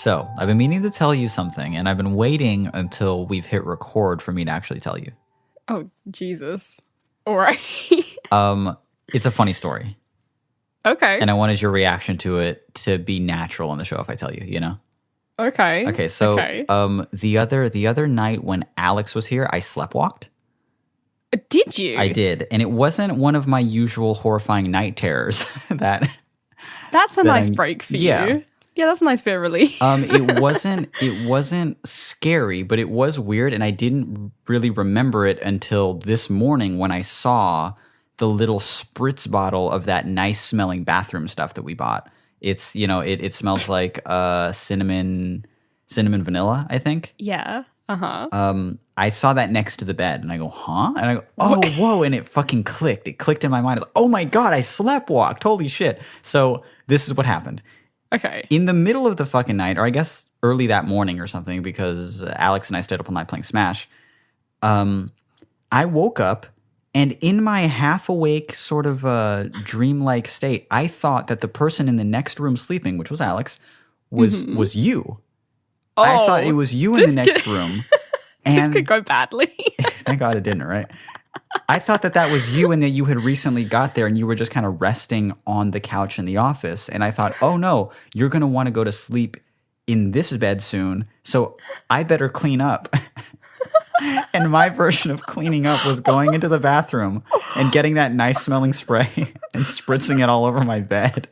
So, I've been meaning to tell you something, and I've been waiting until we've hit record for me to actually tell you. Oh, Jesus. All right. It's a funny story. Okay. And I wanted your reaction to it to be natural on the show if I tell you, you know? Okay. Okay, so the other night when Alex was here, I sleptwalked. Did you? I did, and it wasn't one of my usual horrifying night terrors That's a nice break for you. Yeah, that's a nice bit of relief. It wasn't scary, but it was weird, and I didn't really remember it until this morning when I saw the little spritz bottle of that nice smelling bathroom stuff that we bought. It's, it smells like cinnamon vanilla, I think. Yeah. Uh-huh. I saw that next to the bed, and I go, huh? And I go, oh, whoa, and it fucking clicked. It clicked in my mind. I was like, oh my God, I sleptwalked. Holy shit. So this is what happened. Okay. In the middle of the fucking night, or I guess early that morning or something, because Alex and I stayed up all night playing Smash, I woke up, and in my half-awake sort of dreamlike state, I thought that the person in the next room sleeping, which was Alex, was you. Oh, I thought it was you in the next room. And this could go badly. Thank God it didn't, right? I thought that was you and that you had recently got there and you were just kind of resting on the couch in the office. And I thought, oh no, you're going to want to go to sleep in this bed soon, so I better clean up. And my version of cleaning up was going into the bathroom and getting that nice smelling spray and spritzing it all over my bed.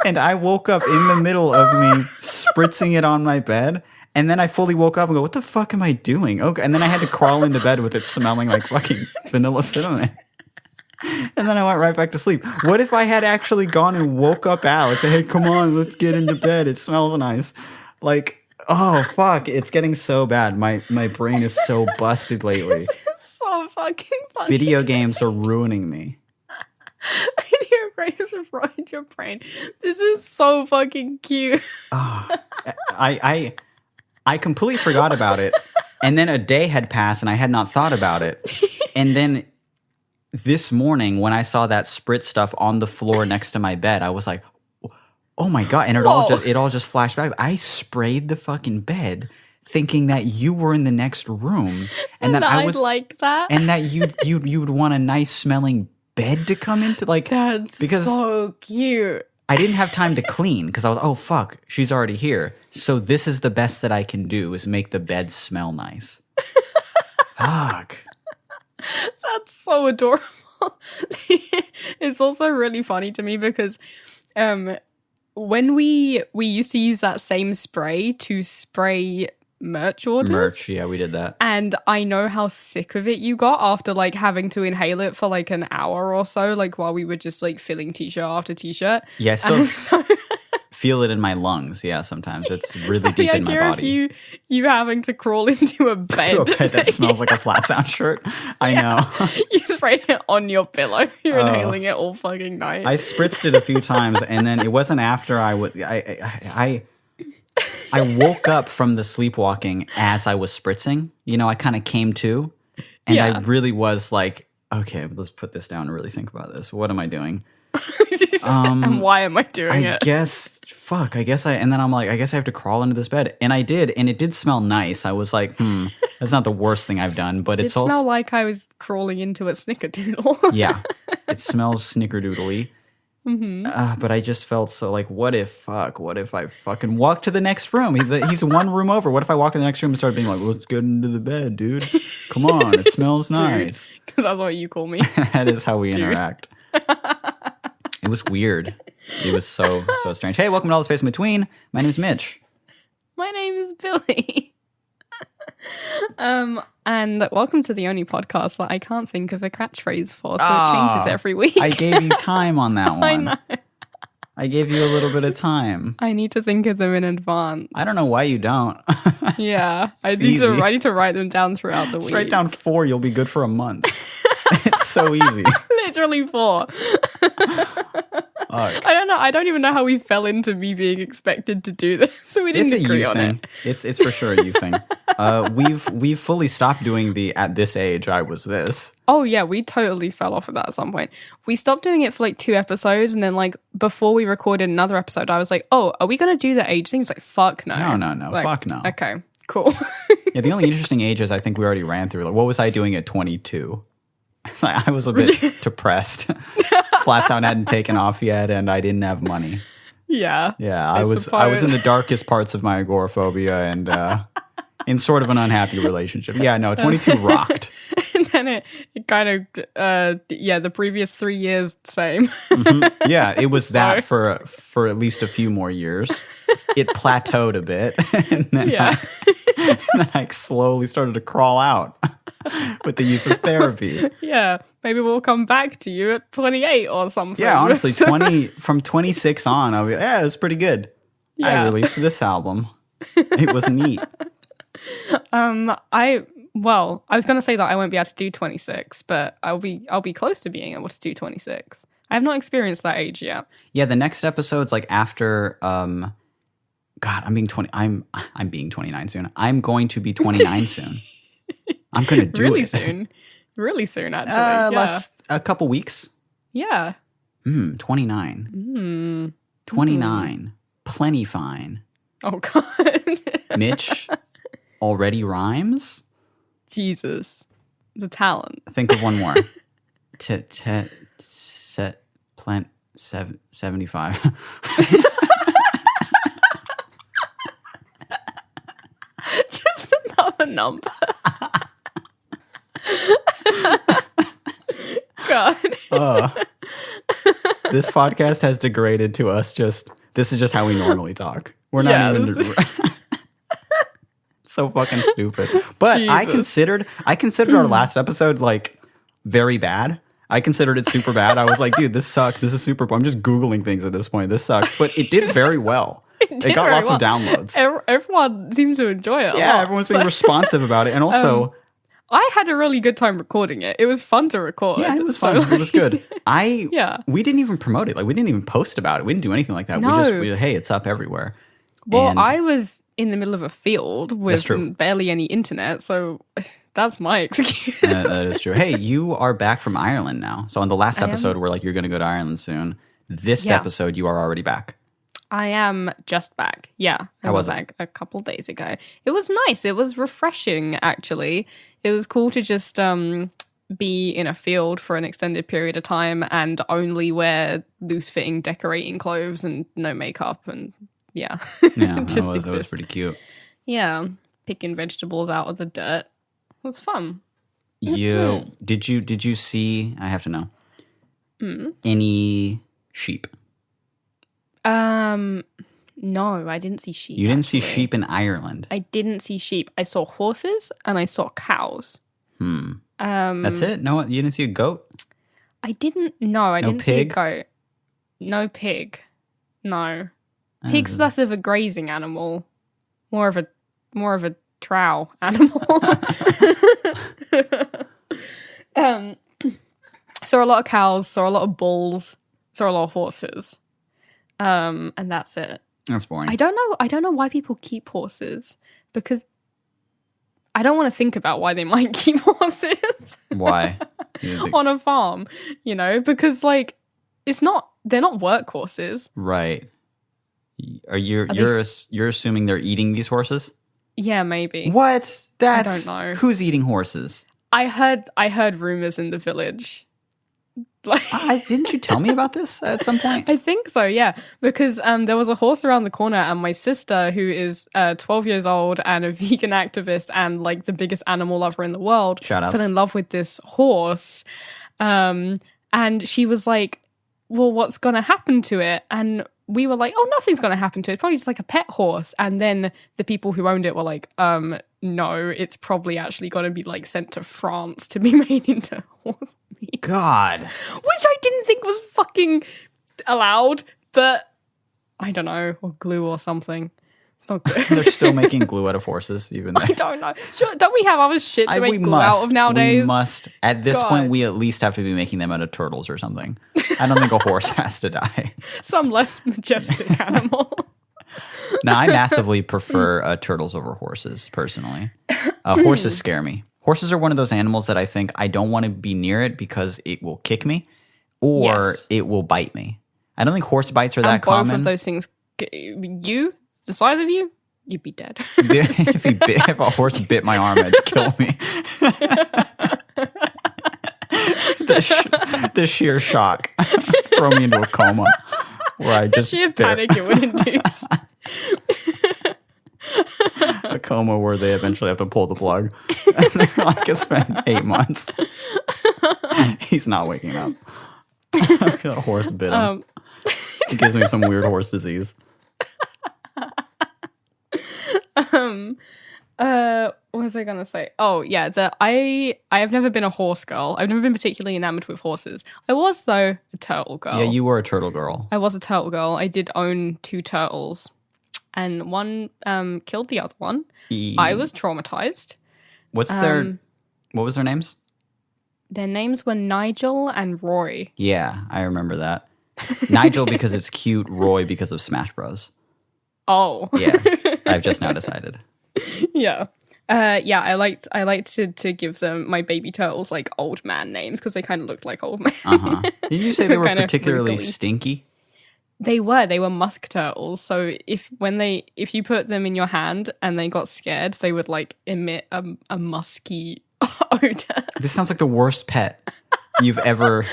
And I woke up in the middle of me spritzing it on my bed. And then I fully woke up and go, what the fuck am I doing? Okay. And then I had to crawl into bed with it smelling like fucking vanilla cinnamon. And then I went right back to sleep. What if I had actually gone and woke up Alex and said, hey, come on, let's get into bed. It smells nice. Like, oh, fuck. It's getting so bad. My brain is so busted lately. This is so fucking funny. Video games are ruining me. Video games have ruined your brain. This is so fucking cute. I completely forgot about it. And then a day had passed and I had not thought about it. And then this morning when I saw that spritz stuff on the floor next to my bed, I was like, oh my God. And it all just flashed back. I sprayed the fucking bed thinking that you were in the next room. And that I was like that. And that you would want a nice smelling bed to come into, like, that's because so cute. I didn't have time to clean because I was, oh, fuck, she's already here. So this is the best that I can do is make the bed smell nice. Fuck. That's so adorable. It's also really funny to me because when we used to use that same spray to spray merch orders. Yeah, we did that. And I know how sick of it you got after like having to inhale it for like an hour or so, like while we were just like filling t-shirt after t-shirt. Yeah, I still feel it in my lungs. Yeah, sometimes it's really deep in my body. Of you having to crawl into a bed. To a bed that smells like a Flat Sound shirt. I know. You sprayed it on your pillow. You're inhaling it all fucking night. I spritzed it a few times, and then it wasn't after I woke up from the sleepwalking as I was spritzing. You know, I kind of came to, and I really was like, okay, let's put this down and really think about this. What am I doing? And why am I doing it? And then I'm like, I guess I have to crawl into this bed. And I did, and it did smell nice. I was like, that's not the worst thing I've done, but it's also... It smelled like I was crawling into a snickerdoodle. Yeah, it smells snickerdoodly. Mm-hmm. But I just felt so like, what if I fucking walk to the next room? He's one room over. What if I walk in the next room and start being like, let's get into the bed, dude. Come on, it smells nice. Because that's what you call me. That is how we interact. It was weird. It was so strange. Hey, welcome to All the Space in Between. My name is Mitch. My name is Billy. And welcome to the only podcast that I can't think of a catchphrase for, so it changes every week. I gave you time on that one. I know. I gave you a little bit of time. I need to think of them in advance. I don't know why you don't. Yeah, I need to write them down throughout the week. Just write down 4, you'll be good for a month. It's so easy. Literally 4. I don't know. I don't even know how we fell into me being expected to do this. So we didn't agree on it. It's for sure a you thing. We've fully stopped doing the at this age I was this. Oh yeah, we totally fell off of that at some point. We stopped doing it for like 2 episodes, and then like before we recorded another episode, I was like, "Oh, are we gonna do the age thing?" It's like, "Fuck no, No, Like, fuck no. Okay, cool. Yeah, the only interesting ages I think we already ran through. Like, what was I doing at 22? I was a bit depressed. Flats out hadn't taken off yet, and I didn't have money. Yeah, Yeah, I was in the darkest parts of my agoraphobia and in sort of an unhappy relationship. Yeah, no, 22 rocked. And then it kind of the previous 3 years same. Mm-hmm. Yeah, it was that for at least a few more years. It plateaued a bit, and then I slowly started to crawl out with the use of therapy. Yeah, maybe we'll come back to you at 28 or something. Yeah, honestly, from 26 on, I'll be it was pretty good. I released this album. It was neat. I was going to say that I won't be able to do 26, but I'll be close to being able to do 26. I have not experienced that age yet. Yeah, the next episode's like after God, I'm being 20. I'm being 29 soon. I'm going to be 29 soon. I'm going to do really it soon. Really soon, actually. A couple weeks. Yeah. 29. 29. Plenty fine. Oh God. Mitch already rhymes. Jesus, the talent. Think of one more. 75. Just another number. God. This podcast has degraded to us this is just how we normally talk. We're not even so fucking stupid. But Jesus. I considered our last episode like very bad. I considered it super bad. I was like, dude, this sucks. This is super. I'm just Googling things at this point. This sucks. But it did very well. It got lots of downloads. Everyone seemed to enjoy it. Yeah, everyone's being responsive about it. And also, I had a really good time recording it. It was fun to record. Yeah, it was fun. It was good. We didn't even promote it. Like, we didn't even post about it. We didn't do anything like that. No. We hey, it's up everywhere. Well, I was in the middle of a field with barely any internet, so that's my excuse. That is true. Hey, you are back from Ireland now. So on the last episode, we're like, you're going to go to Ireland soon. This episode, you are already back. I am just back. Yeah, I was back a couple days ago. It was nice. It was refreshing, actually. It was cool to just be in a field for an extended period of time and only wear loose-fitting decorating clothes and no makeup and yeah. Yeah, that was pretty cute. Yeah, picking vegetables out of the dirt. It was fun. Did you see, I have to know, any sheep? No, I didn't see sheep. You didn't see sheep in Ireland? I didn't see sheep. I saw horses and I saw cows. That's it? No, you didn't see a goat? I didn't see a goat. No pig. No. Pig's less of a grazing animal. More of a trow animal. Saw a lot of cows, saw a lot of bulls, saw a lot of horses. And that's it. That's boring. I don't know why people keep horses, because I don't want to think about why they might keep horses. Why? On a farm, because like they're not workhorses. Right. You're assuming they're eating these horses? Yeah, maybe. What? I don't know. Who's eating horses? I heard rumors in the village. Like, didn't you tell me about this at some point? I think so, yeah. Because there was a horse around the corner, and my sister, who is 12 years old and a vegan activist and like the biggest animal lover in the world, fell in love with this horse. And she was like, well, what's going to happen to it? And we were like, oh, nothing's going to happen to it. It's probably just like a pet horse. And then the people who owned it were like, no, it's probably actually going to be like sent to France to be made into horse meat. God. Which I didn't think was fucking allowed, but I don't know, or glue or something. It's not good. They're still making glue out of horses, even there. I don't know. Sure, don't we have other shit to make glue out of nowadays? We must. At this point, we at least have to be making them out of turtles or something. I don't think a horse has to die. Some less majestic animal. No, I massively prefer turtles over horses, personally. Horses scare me. Horses are one of those animals that I think I don't want to be near it because it will kick me or it will bite me. I don't think horse bites are that common. Both of those things, the size of you, you'd be dead. If a horse bit my arm, it'd kill me. The sheer shock. Throw me into a coma where I just... The sheer panic it would induce. A coma where they eventually have to pull the plug. And they're like, it's been 8 months. He's not waking up. A horse bit him. It gives me some weird horse disease. What was I gonna say? Oh yeah, I have never been a horse girl. I've never been particularly enamored with horses. I was though a turtle girl. Yeah, you were a turtle girl. I was a turtle girl. I did own 2 turtles, and one killed the other one. I was traumatized. What was their names? Their names were Nigel and Roy. Yeah, I remember that. Nigel because it's cute, Roy because of Smash Bros. Oh. Yeah, I've just now decided. Yeah. I liked to give them my baby turtles like old man names because they kind of looked like old men. Uh-huh. Did you say they were particularly stinky? They were musk turtles. So if you put them in your hand and they got scared, they would like emit a musky odor. This sounds like the worst pet you've ever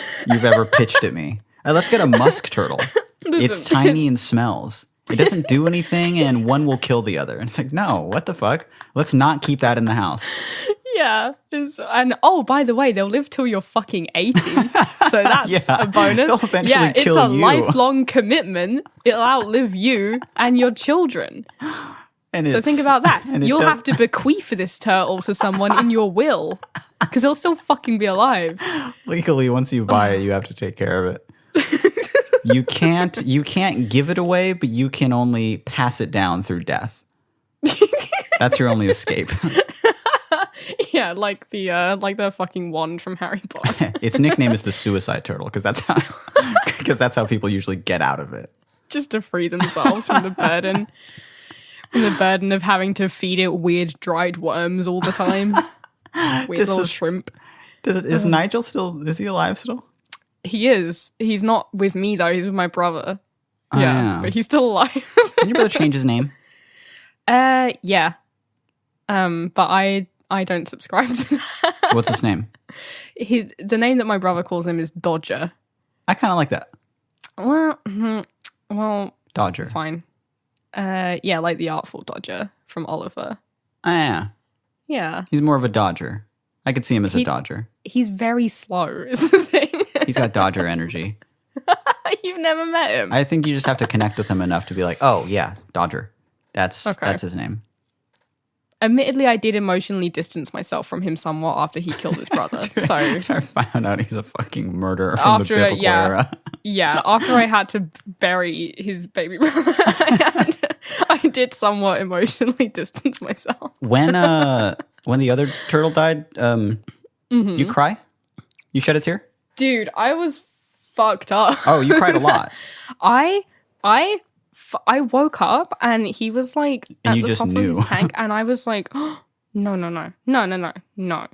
pitched at me. Let's get a musk turtle. It's tiny and smells. It doesn't do anything, and one will kill the other. And it's like, no, what the fuck? Let's not keep that in the house. Yeah. And by the way, they'll live till you're fucking 80. So that's a bonus. They'll eventually kill you. It's a lifelong commitment. It'll outlive you and your children. So think about that. You'll have to bequeath this turtle to someone in your will because it'll still fucking be alive. Legally, once you buy it, you have to take care of it. You can't give it away, but you can only pass it down through death. That's your only escape. Yeah, like the fucking wand from Harry Potter. Its nickname is the suicide turtle because that's how people usually get out of it. Just to free themselves from the burden of having to feed it weird dried worms all the time. Weird little shrimp. Is Nigel still? Is he alive still? He is. He's not with me though. He's with my brother. Yeah, but he's still alive. Can your brother change his name? Yeah. But I don't subscribe to that. What's his name? The name that my brother calls him is Dodger. I kind of like that. Well, Dodger. Fine. Yeah, like the Artful Dodger from Oliver. Yeah. Yeah. He's more of a dodger. I could see him as a dodger. He's very slow, is the thing. He's got dodger energy. You've never met him. I think you just have to connect with him enough to be like, oh, yeah, Dodger. That's his name. Admittedly, I did emotionally distance myself from him somewhat after he killed his brother. So I found out he's a fucking murderer from the biblical era. Yeah, after I had to bury his baby brother, I did somewhat emotionally distance myself. When the other turtle died, you cry? You shed a tear? Dude, I was fucked up. Oh, you cried a lot. I woke up and he was like at the top of his tank, and I was like, oh, no.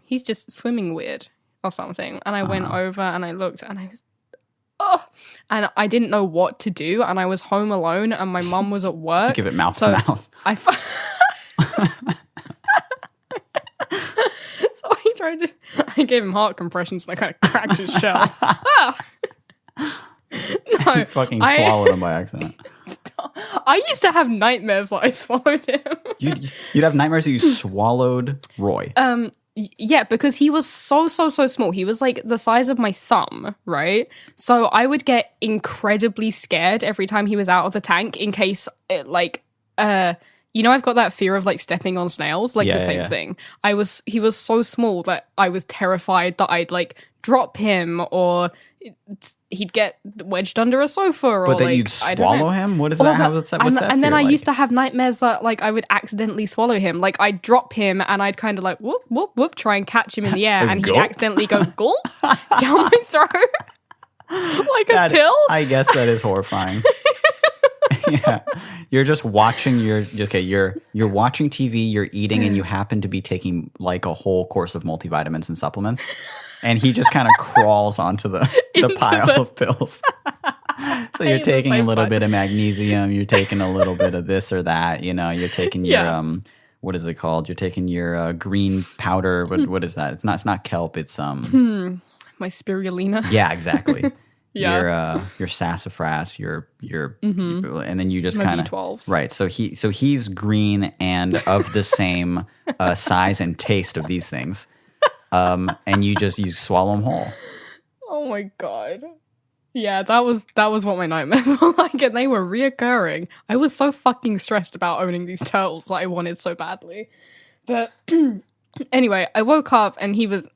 He's just swimming weird or something. And I went over and I looked and I was, and I didn't know what to do. And I was home alone and my mum was at work. You give it mouth to mouth. I gave him heart compressions and I kind of cracked his shell. No, you fucking swallowed him by accident. I used to have nightmares that I swallowed him. You'd have nightmares that you swallowed Roy. Yeah, because he was so small. He was like the size of my thumb, right? So I would get incredibly scared every time he was out of the tank in case it I've got that fear of like stepping on snails, like the same thing. He was so small that I was terrified that I'd like drop him or he'd get wedged under a sofa or but that you'd swallow him? What is that? What's that? And then I like? used to have nightmares that like I would accidentally swallow him. Like I'd drop him and I'd kind of like whoop, whoop, whoop, try and catch him in the air and he'd accidentally go gulp down my throat. Like a pill? I guess that is horrifying. Yeah, you're just watching you're watching TV, you're eating, and you happen to be taking like a whole course of multivitamins and supplements, and he just kind of crawls onto the pile of pills. So you're taking a little bit of magnesium, you're taking a little bit of this or that, you're taking your what is it called? You're taking your green powder. What is that? It's not kelp. It's my spirulina. Yeah, exactly. Your sassafras, your and then you just kind of right. So he's green and of the same size and taste of these things, and you swallow them whole. Oh my god. Yeah, that was what my nightmares were like, and they were reoccurring. I was so fucking stressed about owning these turtles that I wanted so badly. But anyway, I woke up and he was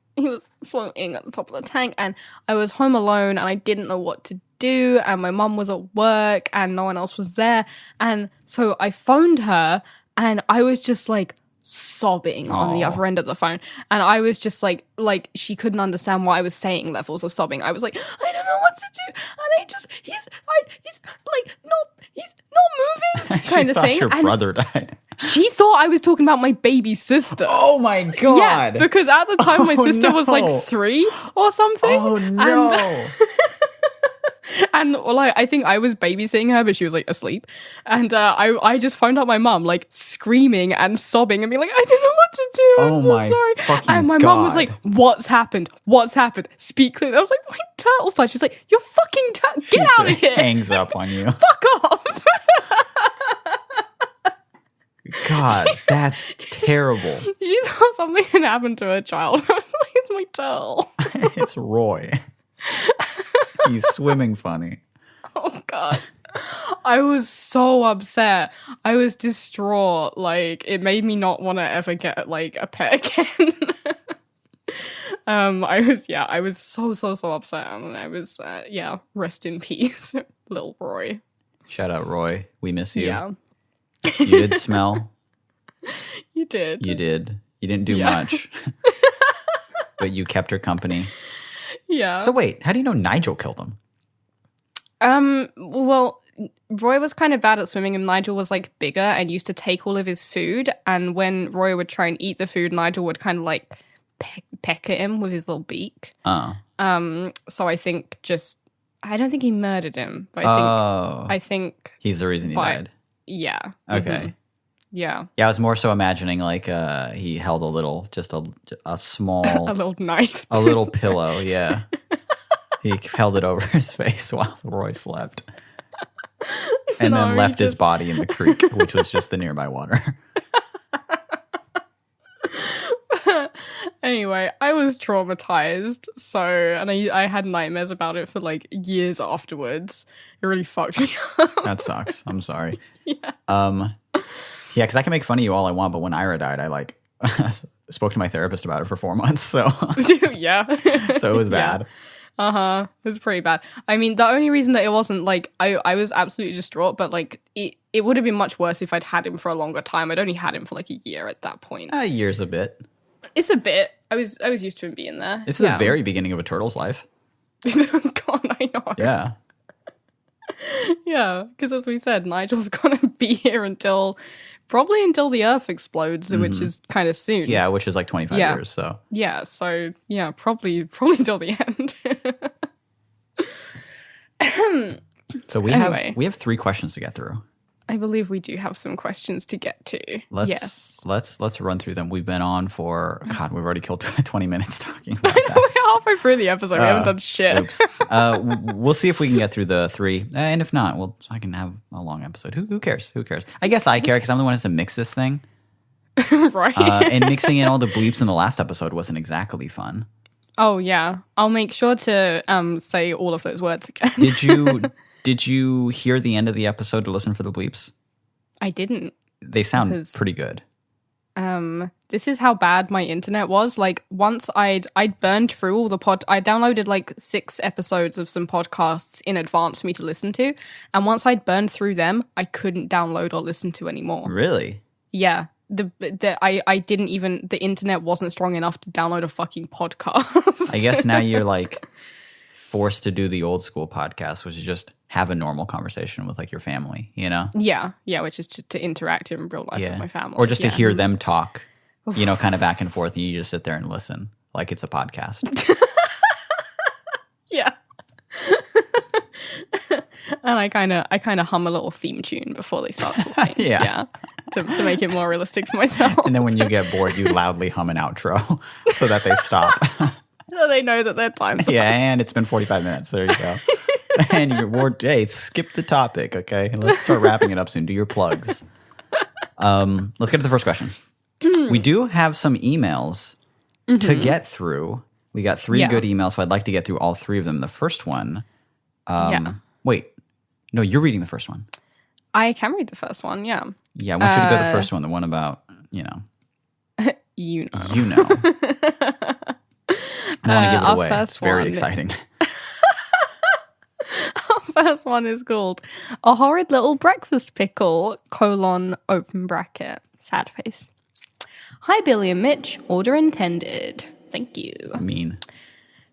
floating at the top of the tank, and I was home alone and I didn't know what to do, and my mum was at work and no one else was there. And so I phoned her and I was just like sobbing on the other end of the phone, and I was just like she couldn't understand what I was saying. Levels of sobbing. I was like, I don't know what to do, and he's not moving, kind of thing. Your brother died. She thought I was talking about my baby sister. Oh my god! Yeah, because at the time my sister was like 3 or something. Oh no! And like, I think I was babysitting her, but she was like asleep. And I just phoned up my mum, like screaming and sobbing and being like, I don't know what to do. I'm so sorry. And my mum was like, what's happened? What's happened? Speak clearly. I was like, my turtle's died. She was like, you're fucking get out of here. Hangs up on you. Fuck off. God, that's terrible. She thought something had happened to her child. I was like, it's my turtle. It's Roy. He's swimming funny. Oh god. I was so upset. I was distraught. Like, it made me not want to ever get like a pet again. I was so upset, and I was rest in peace, little Roy. Shout out Roy. We miss you. Yeah. You did smell. You did. You did. You didn't do much. But you kept her company. Yeah. So wait, how do you know Nigel killed him? Well, Roy was kind of bad at swimming, and Nigel was like bigger and used to take all of his food. And when Roy would try and eat the food, Nigel would kind of like peck at him with his little beak. Oh. So I don't think he murdered him, but I think he's the reason he died. Yeah. Okay. Mm-hmm. Yeah. Yeah, I was more so imagining like he held a small a little knife. A little pillow, yeah. He held it over his face while Roy slept. And then left his body in the creek, which was just the nearby water. Anyway, I was traumatized, and I had nightmares about it for like years afterwards. It really fucked me up. That sucks. I'm sorry. Yeah. Yeah, because I can make fun of you all I want, but when Ira died, I like spoke to my therapist about it for 4 months. So yeah, so it was bad. Yeah. It was pretty bad. I mean, the only reason that it wasn't like I was absolutely distraught, but like it would have been much worse if I'd had him for a longer time. I'd only had him for like a year at that point. A year's a bit. It's a bit. I was used to him being there. It's the very beginning of a turtle's life. God, I know. Yeah. Yeah, because as we said, Nigel's gonna be here probably until the Earth explodes, which is kind of soon. Yeah, which is like 25 years. So yeah, probably until the end. So we have 3 questions to get through. I believe we do have some questions to get to. Let's run through them. We've been on for we've already killed 20 minutes talking about that. We're halfway through the episode. We haven't done shit. Oops. We'll see if we can get through the 3, and if not, I can have a long episode. Who cares? Who cares? I guess I care because I'm the one who has to mix this thing. Right. And mixing in all the bleeps in the last episode wasn't exactly fun. Oh yeah, I'll make sure to say all of those words again. Did you hear the end of the episode to listen for the bleeps? I didn't. They sound pretty good. This is how bad my internet was. Like, once I'd burned through all the I downloaded like 6 episodes of some podcasts in advance for me to listen to, and once I'd burned through them, I couldn't download or listen to anymore. Really? Yeah. I didn't even, the internet wasn't strong enough to download a fucking podcast. I guess now you're like forced to do the old school podcast, which is just have a normal conversation with like your family, you know? Yeah, which is to interact in real life with my family. Or just to hear them talk, you know, kind of back and forth, and you just sit there and listen like it's a podcast. Yeah. And I kind of hum a little theme tune before they start talking. Yeah. To make it more realistic for myself. And then when you get bored, you loudly hum an outro so that they stop. So they know that their time's up. Yeah, and it's been 45 minutes. There you go. And you're bored. Hey, skip the topic, okay? Let's start wrapping it up soon. Do your plugs. Let's get to the first question. We do have some emails to get through. We got 3 good emails, so I'd like to get through all 3 of them. The first one, wait, no, you're reading the first one. I can read the first one, yeah. Yeah, I want you to go to the first one, the one about, you know. You know. You know. I don't want to give it away. It's very exciting. Our first one is called A Horrid Little Breakfast Pickle, open bracket, sad face. Hi, Billy and Mitch. Order intended. Thank you. Mean.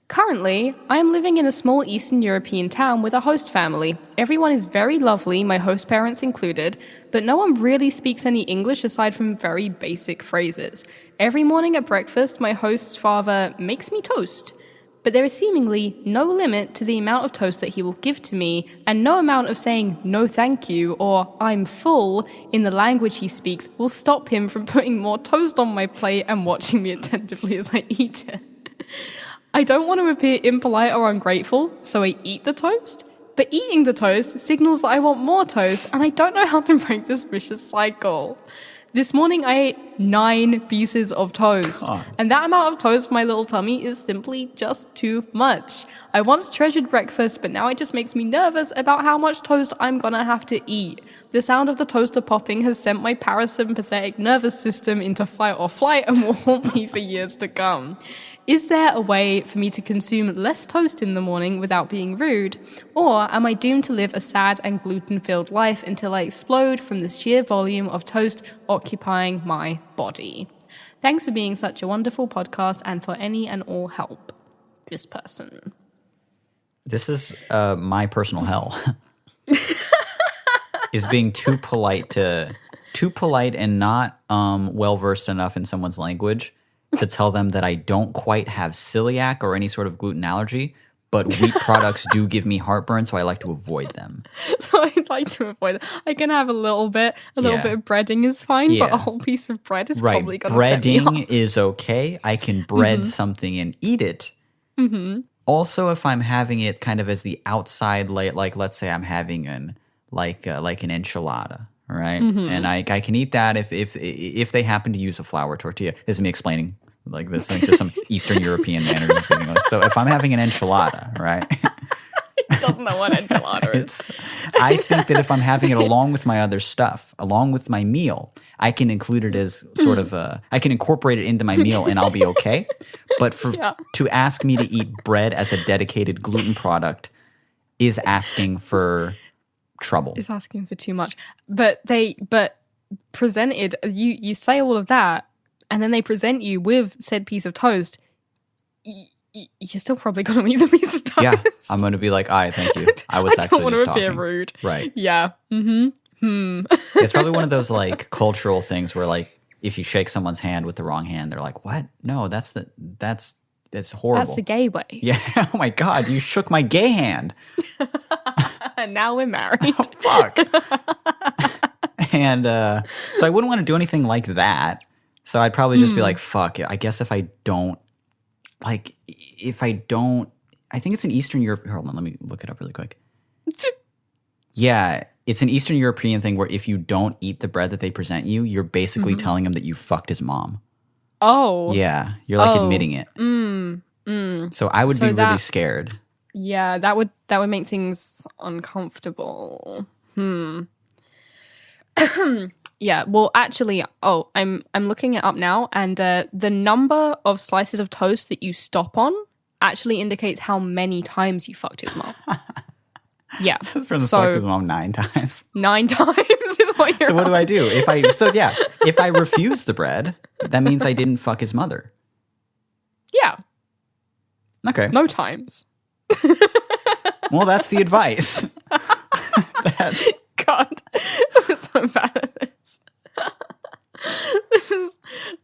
Currently, I am living in a small Eastern European town with a host family. Everyone is very lovely, my host parents included, but no one really speaks any English aside from very basic phrases. Every morning at breakfast, my host's father makes me toast, but there is seemingly no limit to the amount of toast that he will give to me, and no amount of saying no thank you or I'm full in the language he speaks will stop him from putting more toast on my plate and watching me attentively as I eat it. I don't want to appear impolite or ungrateful, so I eat the toast, but eating the toast signals that I want more toast, and I don't know how to break this vicious cycle. This morning I ate 9 pieces of toast, and that amount of toast for my little tummy is simply just too much. I once treasured breakfast, but now it just makes me nervous about how much toast I'm gonna have to eat. The sound of the toaster popping has sent my parasympathetic nervous system into fight or flight and will haunt me for years to come. Is there a way for me to consume less toast in the morning without being rude? Or am I doomed to live a sad and gluten-filled life until I explode from the sheer volume of toast occupying my body? Thanks for being such a wonderful podcast and for any and all help. This person. This is my personal hell. Is being too polite and not well-versed enough in someone's language to tell them that I don't quite have celiac or any sort of gluten allergy, but wheat products do give me heartburn, so I like to avoid them. So I'd like to avoid that. I can have a little bit of breading is fine, but a whole piece of bread is probably going to set me off. Breading is okay. I can bread something and eat it. Mm-hmm. Also, if I'm having it kind of as the outside layer, like let's say I'm having an enchilada. Right, and I can eat that if they happen to use a flour tortilla. This is me explaining like this thing to some Eastern European manner. So if I'm having an enchilada, right? He doesn't know what enchilada is. I think that if I'm having it along with my other stuff, along with my meal, I can include it as sort of I can incorporate it into my meal and I'll be okay. But to ask me to eat bread as a dedicated gluten product is asking for trouble. It's asking for too much. But presented, you say all of that, and then they present you with said piece of toast. You're still probably going to eat the piece of toast. Yeah, I'm going to be like, all right, thank you. I don't want to appear rude. Right. Yeah. It's probably one of those like cultural things where like if you shake someone's hand with the wrong hand, they're like, what? No, that's horrible. That's the gay way. Yeah. Oh my God, you shook my gay hand. And now we're married. Oh, fuck. And so I wouldn't want to do anything like that. So I'd probably just be like, fuck it. I guess if I don't, I think it's an Eastern Europe. Hold on, let me look it up really quick. Yeah, it's an Eastern European thing where if you don't eat the bread that they present you, you're basically telling them that you fucked his mom. Oh. Yeah, you're like admitting it. So I would be really scared. Yeah, that would make things uncomfortable. Yeah, well, actually, I'm looking it up now, and the number of slices of toast that you stop on actually indicates how many times you fucked his mom. Yeah. This person fucked his mom 9 times. 9 times is what you're So what do I do? If I refuse the bread, that means I didn't fuck his mother. Yeah. Okay. No times. Well, that's the advice. That's God, I'm so bad at this. This is,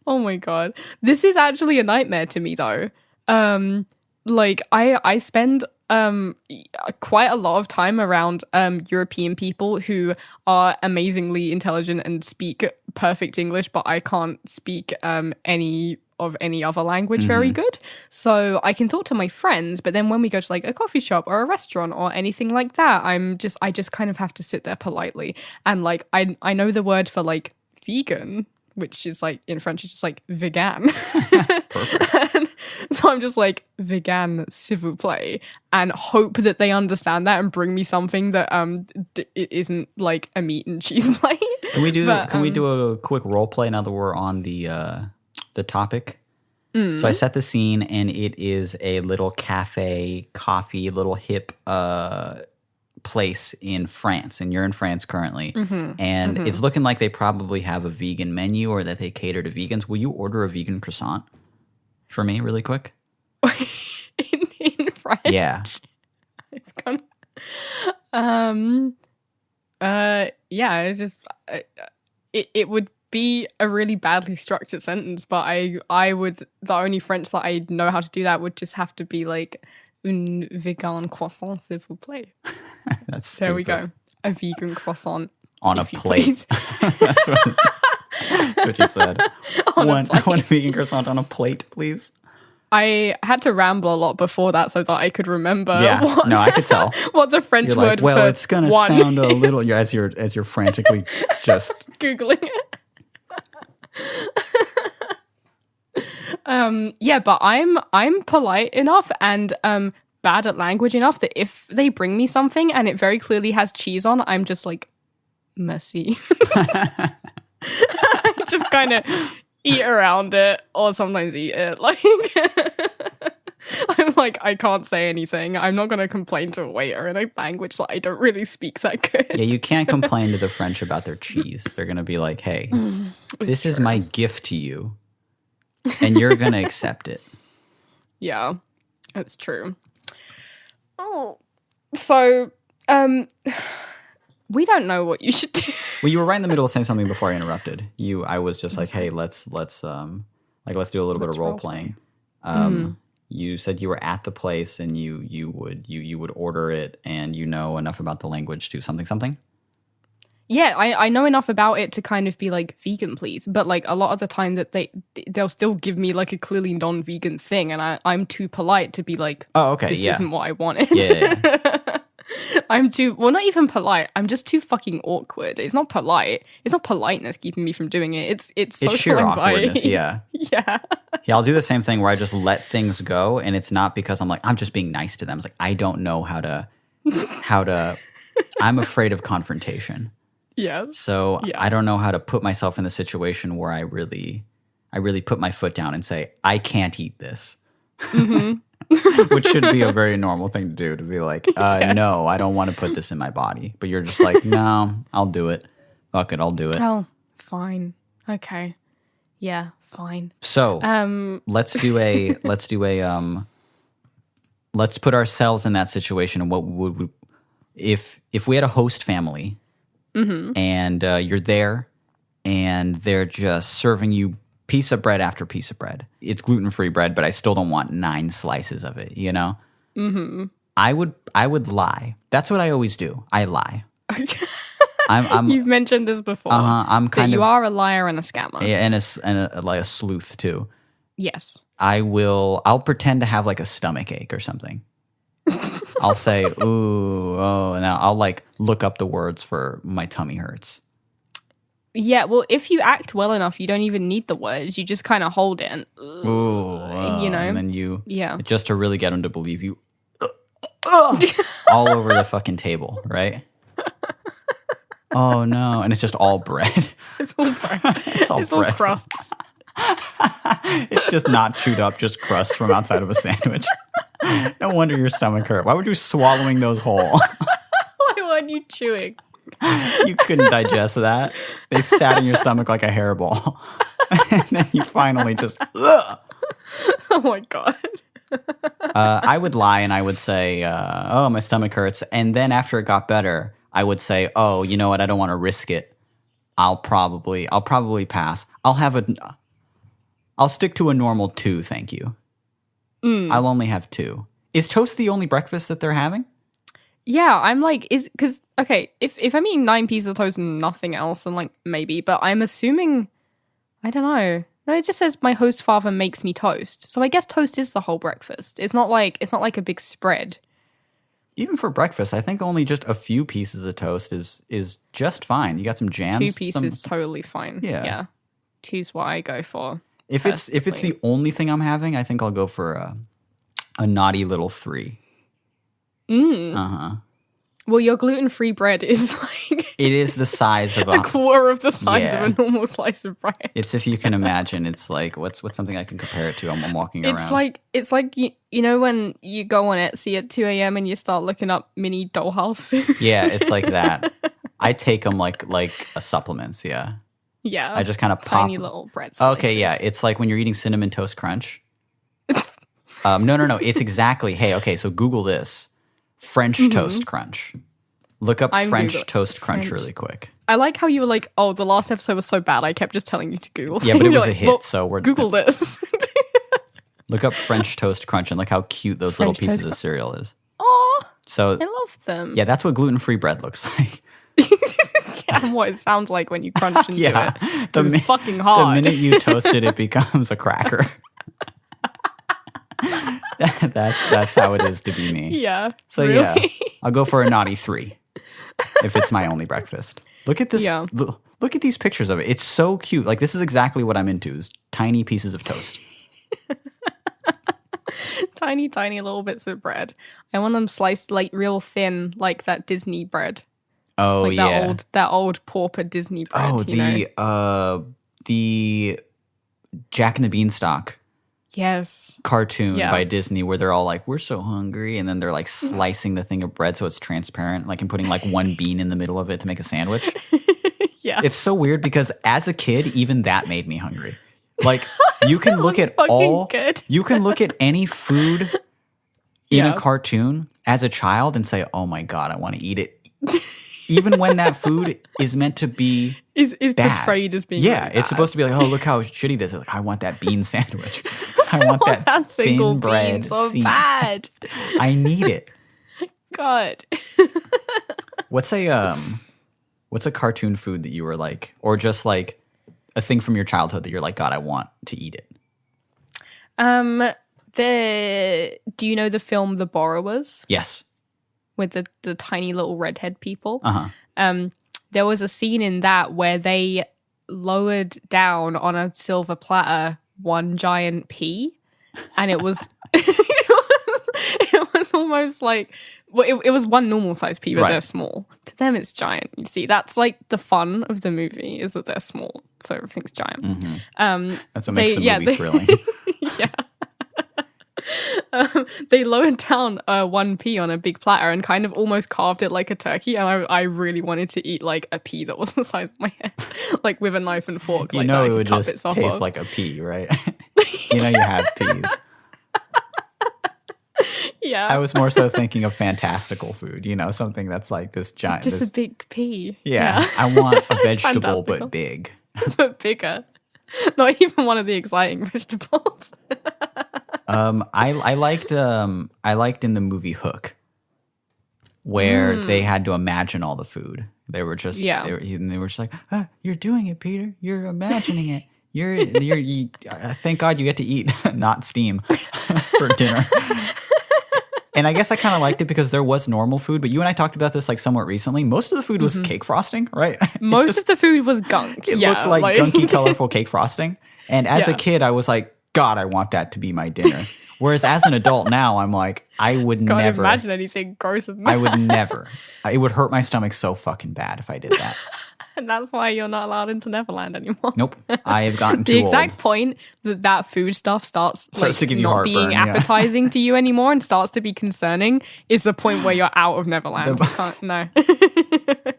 oh my God. This is actually a nightmare to me though. Like I spend quite a lot of time around European people who are amazingly intelligent and speak perfect English, but I can't speak any other language very good. So I can talk to my friends, but then when we go to like a coffee shop or a restaurant or anything like that, I just kind of have to sit there politely. And like I know the word for like vegan, which is like in French, it's just like vegan. perfect. And so I'm just like vegan, s'il vous plaît, and hope that they understand that and bring me something that it isn't like a meat and cheese plate. Can we do a quick role play now that we're on the topic? So I set the scene, and it is a little cafe, coffee, little hip place in France, and you're in France currently, and it's looking like they probably have a vegan menu or that they cater to vegans. Will you order a vegan croissant for me really quick? in French? Yeah. It's kind of, yeah, it's just, it would be a really badly structured sentence, but I would, the only French that I know how to do that would just have to be like, un vegan croissant, s'il vous plaît. That's stupid. There we go. A vegan croissant. On a plate. That's what you said. I want a vegan croissant on a plate, please. I had to ramble a lot before that so that I could remember. Yeah, I could tell. What the French You're word like, well, for it's gonna one sound a is. little as you're frantically just Googling it. Yeah, but I'm polite enough and bad at language enough that if they bring me something and it very clearly has cheese on, I'm just like, merci. I just kind of eat around it or sometimes eat it. Like, I'm like, I can't say anything. I'm not going to complain to a waiter in a language that I don't really speak that good. Yeah, you can't complain to the French about their cheese. They're going to be like, hey, this is my gift to you, and you're going to accept it. Yeah, it's true. Oh, so, we don't know what you should do. Well, you were right in the middle of saying something before I interrupted. I was just like, hey, let's do a little bit of role playing. You said you were at the place and you would order it, and you know enough about the language to something. Yeah, I know enough about it to kind of be like, vegan, please. But like a lot of the time that they'll still give me like a clearly non-vegan thing, and I'm too polite to be like, oh, okay, this yeah. isn't what I wanted. Yeah. I'm too, well, not even polite. I'm just too fucking awkward. It's not polite. It's not politeness keeping me from doing it. It's social sheer anxiety. awkwardness, yeah. Yeah. Yeah, I'll do the same thing where I just let things go, and it's not because I'm like, I'm just being nice to them. It's like, I don't know how to I'm afraid of confrontation. Yes. So I don't know how to put myself in the situation where I really put my foot down and say, I can't eat this. Which should be a very normal thing to do, to be like, Yes. no, I don't want to put this in my body. But you're just like, no, I'll do it. Fuck it, I'll do it. Oh, fine. Okay. Yeah, fine. So let's put ourselves in that situation. And what would we, if we had a host family and you're there and they're just serving you piece of bread after piece of bread. It's gluten-free bread, but I still don't want 9 slices of it, you know? Mm-hmm. I would lie. That's what I always do. I lie. I'm You've mentioned this before. I'm kind that of, you are a liar and a scammer. Yeah, and like a sleuth too. Yes. I'll pretend to have like a stomach ache or something. I'll say, ooh, oh, and I'll like look up the words for my tummy hurts. Yeah, well, if you act well enough, you don't even need the words. You just kind of hold it and, you know. And then just to really get them to believe you, all over the fucking table, right? Oh, no. And it's just all bread. It's all bread. It's all bread. All crusts. It's just not chewed up, just crusts from outside of a sandwich. No wonder your stomach hurt. Why would you swallowing those whole? Why weren't you chewing? You couldn't digest that. They sat in your stomach like a hairball. And then you finally just... Oh my God. I would lie and I would say, oh, my stomach hurts. And then after it got better, I would say, oh, you know what? I don't want to risk it. I'll probably pass. I'll stick to a normal 2, thank you. I'll only have 2. Is toast the only breakfast that they're having? Yeah, I'm like, if I'm eating 9 pieces of toast and nothing else, then like maybe, but I'm assuming, I don't know. No, it just says my host father makes me toast. So I guess toast is the whole breakfast. It's not like a big spread. Even for breakfast, I think only just a few pieces of toast is just fine. You got some jams. 2 pieces totally fine. Yeah. 2's what I go for. If it's the only thing I'm having, I think I'll go for a naughty little 3. Well, your gluten-free bread is like it is the size of a quarter of the size of a normal slice of bread. It's, if you can imagine, it's like what's something I can compare it to? I'm walking around. It's like you know when you go on Etsy at 2 a.m. and you start looking up mini dollhouse food. Yeah, it's like that. I take them like a supplements. Yeah. Yeah. I just kind of pop tiny little bread slices. Okay, yeah. It's like when you're eating Cinnamon Toast Crunch. No. It's exactly. Hey, okay. So Google this. French Toast Crunch. Look up French Toast Crunch really quick. I like how you were like, oh, the last episode was so bad, I kept just telling you to Google. Yeah, but it was like, a hit, so we're... Google this. Look up French Toast Crunch and look how cute those little pieces of cereal is. Oh, so I love them. Yeah, that's what gluten-free bread looks like. And what it sounds like when you crunch into it. It's fucking hard. The minute you toast it, it becomes a cracker. That's how it is to be me. Yeah. So really? Yeah, I'll go for a naughty 3 if it's my only breakfast. Look at this. Yeah. Look at these pictures of it. It's so cute. Like, this is exactly what I'm into, is tiny pieces of toast. Tiny little bits of bread. I want them sliced like real thin, like that Disney bread. Oh, like yeah. That old pauper Disney bread. Oh, the Jack and the Beanstalk. Yes. Cartoon by Disney where they're all like, we're so hungry, and then they're like slicing the thing of bread so it's transparent, like, and putting like one bean in the middle of it to make a sandwich. Yeah. It's so weird because as a kid, even that made me hungry. Like, you can look at you can look at any food in a cartoon as a child and say, oh my God, I want to eat it. Even when that food is meant to be is bad. Portrayed as being really bad. It's supposed to be like, oh, look how shitty this is. Like, I want that bean sandwich. I want that thin bread. So bad. I need it. God. What's a cartoon food that you were like, or just like a thing from your childhood that you're like, God, I want to eat it? Do you know the film The Borrowers? Yes. With the tiny little redhead people. Uh-huh. There was a scene in that where they lowered down on a silver platter one giant pea, and it was it was almost like, well, it was one normal size pea, but they're small. To them, it's giant. You see, that's like the fun of the movie, is that they're small, so everything's giant. Mm-hmm. That's what makes the movie thrilling. Yeah. They lowered down one pea on a big platter and kind of almost carved it like a turkey, and I really wanted to eat like a pea that was the size of my head, like with a knife and fork. You know, it would just taste like a pea, right? You know, you have peas. Yeah. I was more so thinking of fantastical food, you know, something that's like this giant. Just a big pea. Yeah. I want a vegetable, but big. But bigger. Not even one of the exciting vegetables. I liked in the movie Hook, where they had to imagine all the food. They were just they were just like, you're doing it, Peter. You're imagining it. You thank God you get to eat, not steam, for dinner. And I guess I kind of liked it because there was normal food, but you and I talked about this like somewhat recently. Most of the food was cake frosting, right? Most of the food was gunk. It looked like gunky, colorful cake frosting. And as a kid, I was like, God, I want that to be my dinner. Whereas as an adult now, I'm like, I would Can't never imagine anything gross than that. I would never. It would hurt my stomach so fucking bad if I did that. And that's why you're not allowed into Neverland anymore. Nope. I have gotten too old. The exact old. point that food stuff starts like, to give you not heartburn, being appetizing to you anymore and starts to be concerning is the point where you're out of Neverland. No.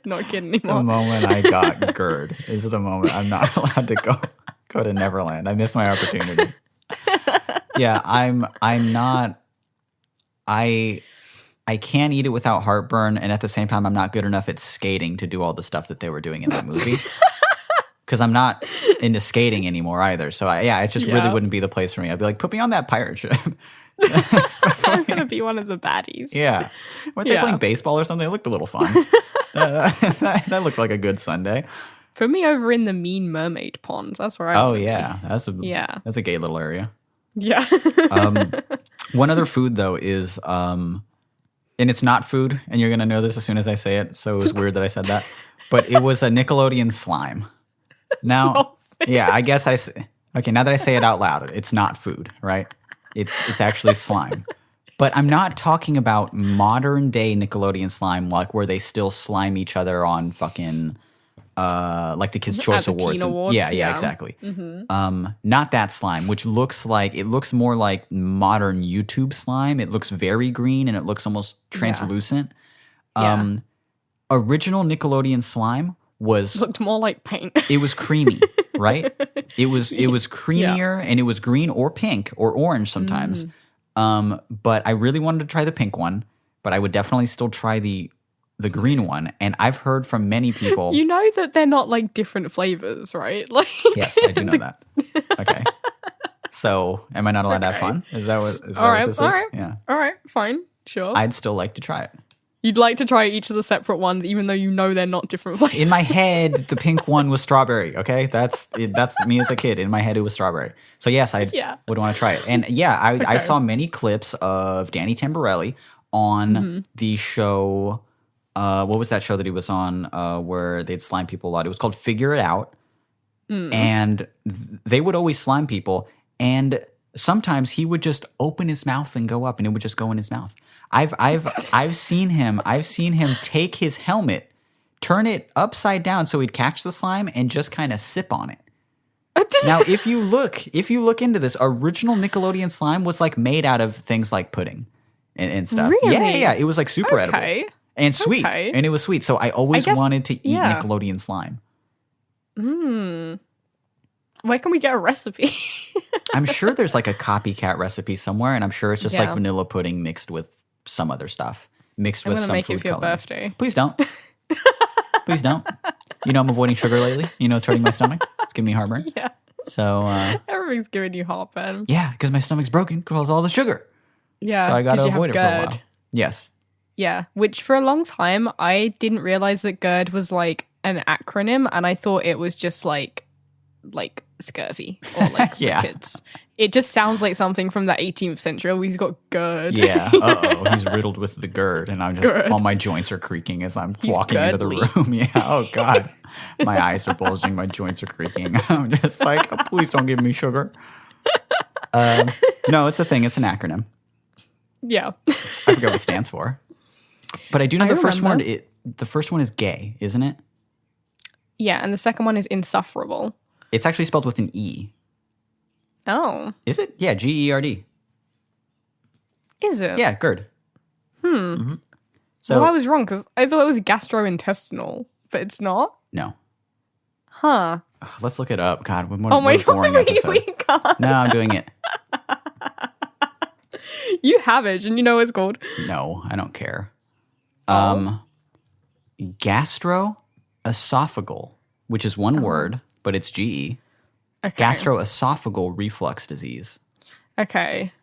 Not kidding anymore. The moment I got GERD is the moment I'm not allowed to go to Neverland. I missed my opportunity. Yeah, I'm not I can't eat it without heartburn, and at the same time, I'm not good enough at skating to do all the stuff that they were doing in that movie. Because I'm not into skating anymore either. So, it just really wouldn't be the place for me. I'd be like, put me on that pirate ship. I'm going to be one of the baddies. Yeah. Weren't they playing baseball or something? It looked a little fun. That looked like a good Sunday. Put me over in the Mean Mermaid pond. That's where I Oh, yeah. That's a gay little area. Yeah. One other food, though, is... and it's not food, and you're going to know this as soon as I say it, so it was weird that I said that. But it was a Nickelodeon slime. Now, I guess okay, now that I say it out loud, it's not food, right? It's actually slime. But I'm not talking about modern day Nickelodeon slime, like where they still slime each other on fucking like the Kids' Choice Awards. Yeah, exactly. Mm-hmm. Not that slime, which looks more like modern YouTube slime. It looks very green and it looks almost translucent. Original Nickelodeon slime looked more like paint. It was creamy, right? It was creamier and it was green or pink or orange sometimes. But I really wanted to try the pink one, but I would definitely still try the green one. And I've heard from many people. You know that they're not like different flavors, right? Like yes, I do know that. Okay. So am I not allowed to have fun? Is that what this is? All right. Yeah. All right, fine. Sure. I'd still like to try it. You'd like to try each of the separate ones, even though you know they're not different flavors. In my head, the pink one was strawberry. Okay, that's me as a kid. In my head, it was strawberry. So yes, I would want to try it. And I saw many clips of Danny Tamborelli on the show. What was that show that he was on where they'd slime people a lot? It was called Figure It Out. And they would always slime people. And sometimes he would just open his mouth and go up, and it would just go in his mouth. I've seen him take his helmet, turn it upside down so he'd catch the slime and just kind of sip on it. Now, if you look into this, original Nickelodeon slime was like made out of things like pudding and stuff. Really? Yeah. It was like super edible and sweet, and it was sweet. So I always wanted to eat Nickelodeon slime. Where can we get a recipe? I'm sure there's like a copycat recipe somewhere, and I'm sure it's just like vanilla pudding mixed with some other stuff, mixed with some food coloring. I'm gonna make it for your birthday. Please don't. Please don't. You know I'm avoiding sugar lately. You know it's hurting my stomach. It's giving me heartburn. Yeah. So everything's giving you heartburn. Yeah, because my stomach's broken because all the sugar. Yeah. So I gotta avoid it for a while. Yes. Yeah, which for a long time I didn't realize that GERD was like an acronym, and I thought it was just like scurvy or like rickets. It just sounds like something from the 18th century. Oh, he's got GERD. Yeah. He's riddled with the GERD, and I'm just all my joints are creaking as I'm walking into the room. Yeah. Oh God, my eyes are bulging. My joints are creaking. I'm just like, oh, please don't give me sugar. No, it's a thing. It's an acronym. Yeah. I forget what it stands for, but I do know the first one. The first one is gay, isn't it? Yeah, and the second one is insufferable. It's actually spelled with an E. Oh. Is it? Yeah, GERD. Is it? Yeah, GERD. Mm-hmm. So, well, I was wrong because I thought it was gastrointestinal, but it's not? No. Huh. Let's look it up. God, what a boring episode. We can't. No, I'm doing it. You have it, and you know what it's called. No, I don't care. Gastroesophageal, which is one word, but it's GE. Okay. Gastroesophageal reflux disease. Okay.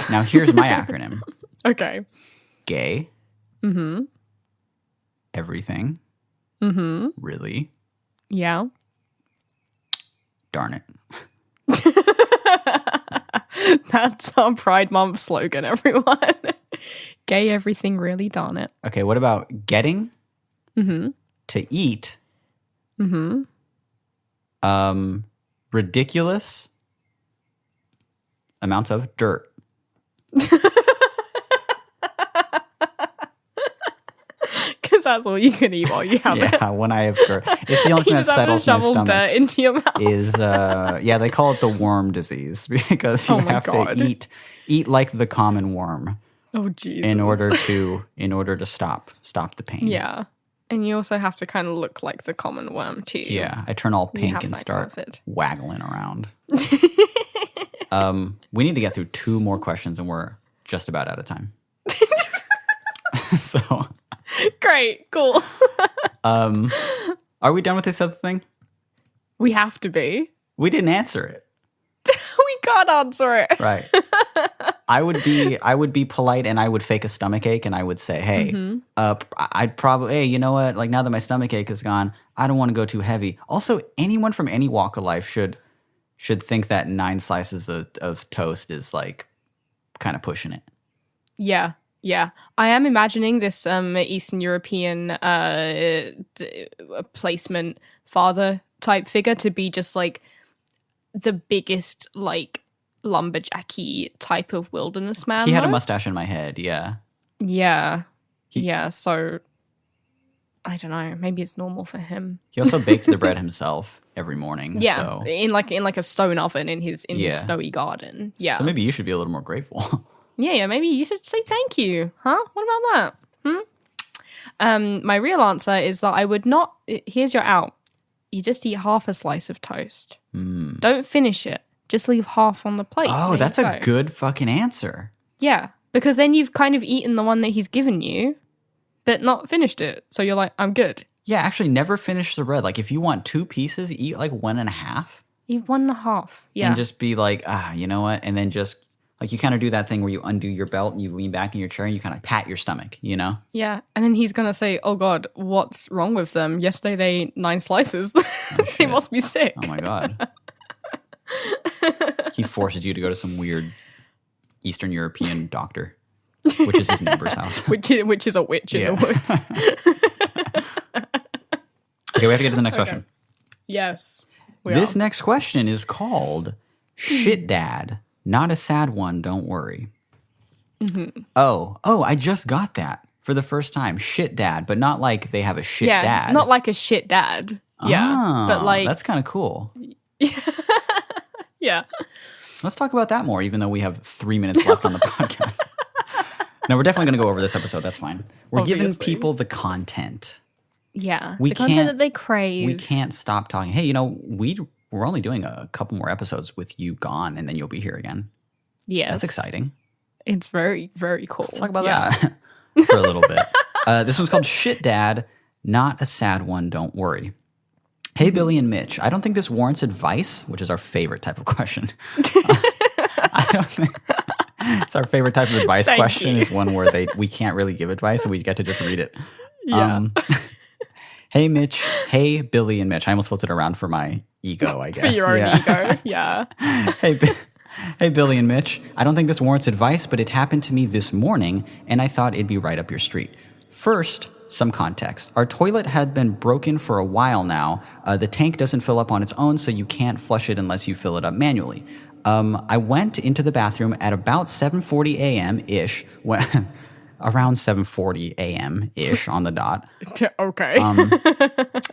Now here's my acronym. Okay. Gay. Mm-hmm. Everything. Mm-hmm. Really? Yeah. Darn it. That's our Pride Month slogan, everyone. Gay everything, really, darn it. Okay, what about getting to eat ridiculous amount of dirt? Because that's all you can eat while you have it. Yeah, when I have dirt. It's the only thing that settles my stomach. Dirt into your mouth. Is they call it the worm disease because you have to eat like the common worm. Oh Jesus. In order to stop the pain. Yeah. And you also have to kind of look like the common worm too. Yeah, I turn all pink and start waggling around. We need to get through 2 more questions and we're just about out of time. So, Great, cool. are we done with this other thing? We have to be. We didn't answer it. We can't answer it. Right. I would be polite and I would fake a stomach ache and I would say, hey, I'd probably, hey, you know what? Like now that my stomach ache is gone, I don't want to go too heavy. Also, anyone from any walk of life should think that 9 slices of toast is like kind of pushing it. Yeah. Yeah. I am imagining this Eastern European placement father type figure to be just like the biggest like lumberjacky type of wilderness man. He had a mustache in my head, yeah. Yeah. Yeah, so I don't know, maybe it's normal for him. He also baked the bread himself every morning. Yeah, so. in like a stone oven in his snowy garden. Yeah. So maybe you should be a little more grateful. Yeah, maybe you should say thank you. Huh? What about that? My real answer is that I would not. Here's your out. You just eat half a slice of toast. Don't finish it. Just leave half on the plate. Oh, there that's a good fucking answer. Yeah, because then you've kind of eaten the one that he's given you, but not finished it. So you're like, I'm good. Yeah, actually never finish the bread. Like if you want 2 pieces, eat like 1.5. Eat 1.5. Yeah. And just be like, you know what? And then just like you kind of do that thing where you undo your belt and you lean back in your chair and you kind of pat your stomach, you know? Yeah. And then he's going to say, oh God, what's wrong with them? Yesterday they ate 9 slices. They must be sick. Oh my God. He forces you to go to some weird Eastern European doctor, which is his neighbor's house. which is a witch in the woods. Okay, we have to get to the next question. Yes. This next question is called Shit Dad. Not a sad one, don't worry. Mm-hmm. Oh, I just got that for the first time. Shit dad, but not like they have a shit dad. Not like a shit dad. Yeah, but like... That's kind of cool. Yeah. Let's talk about that more, even though we have 3 minutes left on the podcast. No, we're definitely going to go over this episode. That's fine. We're giving people the content. Yeah, the content that they crave. We can't stop talking. Hey, you know, we're only doing a couple more episodes with you gone, and then you'll be here again. Yes. That's exciting. It's very, very cool. Let's talk about that for a little bit. This one's called Shit Dad, Not a Sad One, Don't Worry. Hey, Billy and Mitch, I don't think this warrants advice, which is our favorite type of question. I don't think... It's our favorite type of advice question is one where we can't really give advice, so we get to just read it. Yeah. Hey, Mitch. Hey, Billy and Mitch. I almost flipped it around for my ego, I guess. For your own ego, yeah. Hey, Billy and Mitch. I don't think this warrants advice, but it happened to me this morning, and I thought it'd be right up your street. First, some context. Our toilet had been broken for a while now. The tank doesn't fill up on its own, so you can't flush it unless you fill it up manually. I went into the bathroom at about 7:40 a.m.-ish, around 7:40 a.m.-ish on the dot. Okay.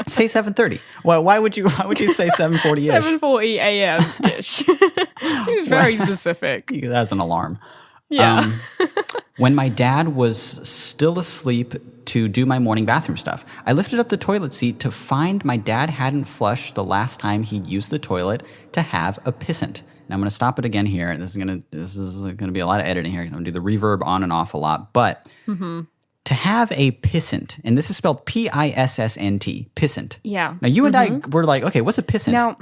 Say 7:30. Well, why would you say 7:40-ish? 7:40 a.m.-ish. Seems very specific. That's an alarm. Yeah. When my dad was still asleep to do my morning bathroom stuff, I lifted up the toilet seat to find my dad hadn't flushed the last time he'd used the toilet to have a pissnt. Now I'm going to stop it again here. This is gonna be a lot of editing here. I'm going to do the reverb on and off a lot. But to have a pissnt, and this is spelled P-I-S-S-N-T, pissnt. Yeah. Now you and I were like, okay, what's a pissnt? Now,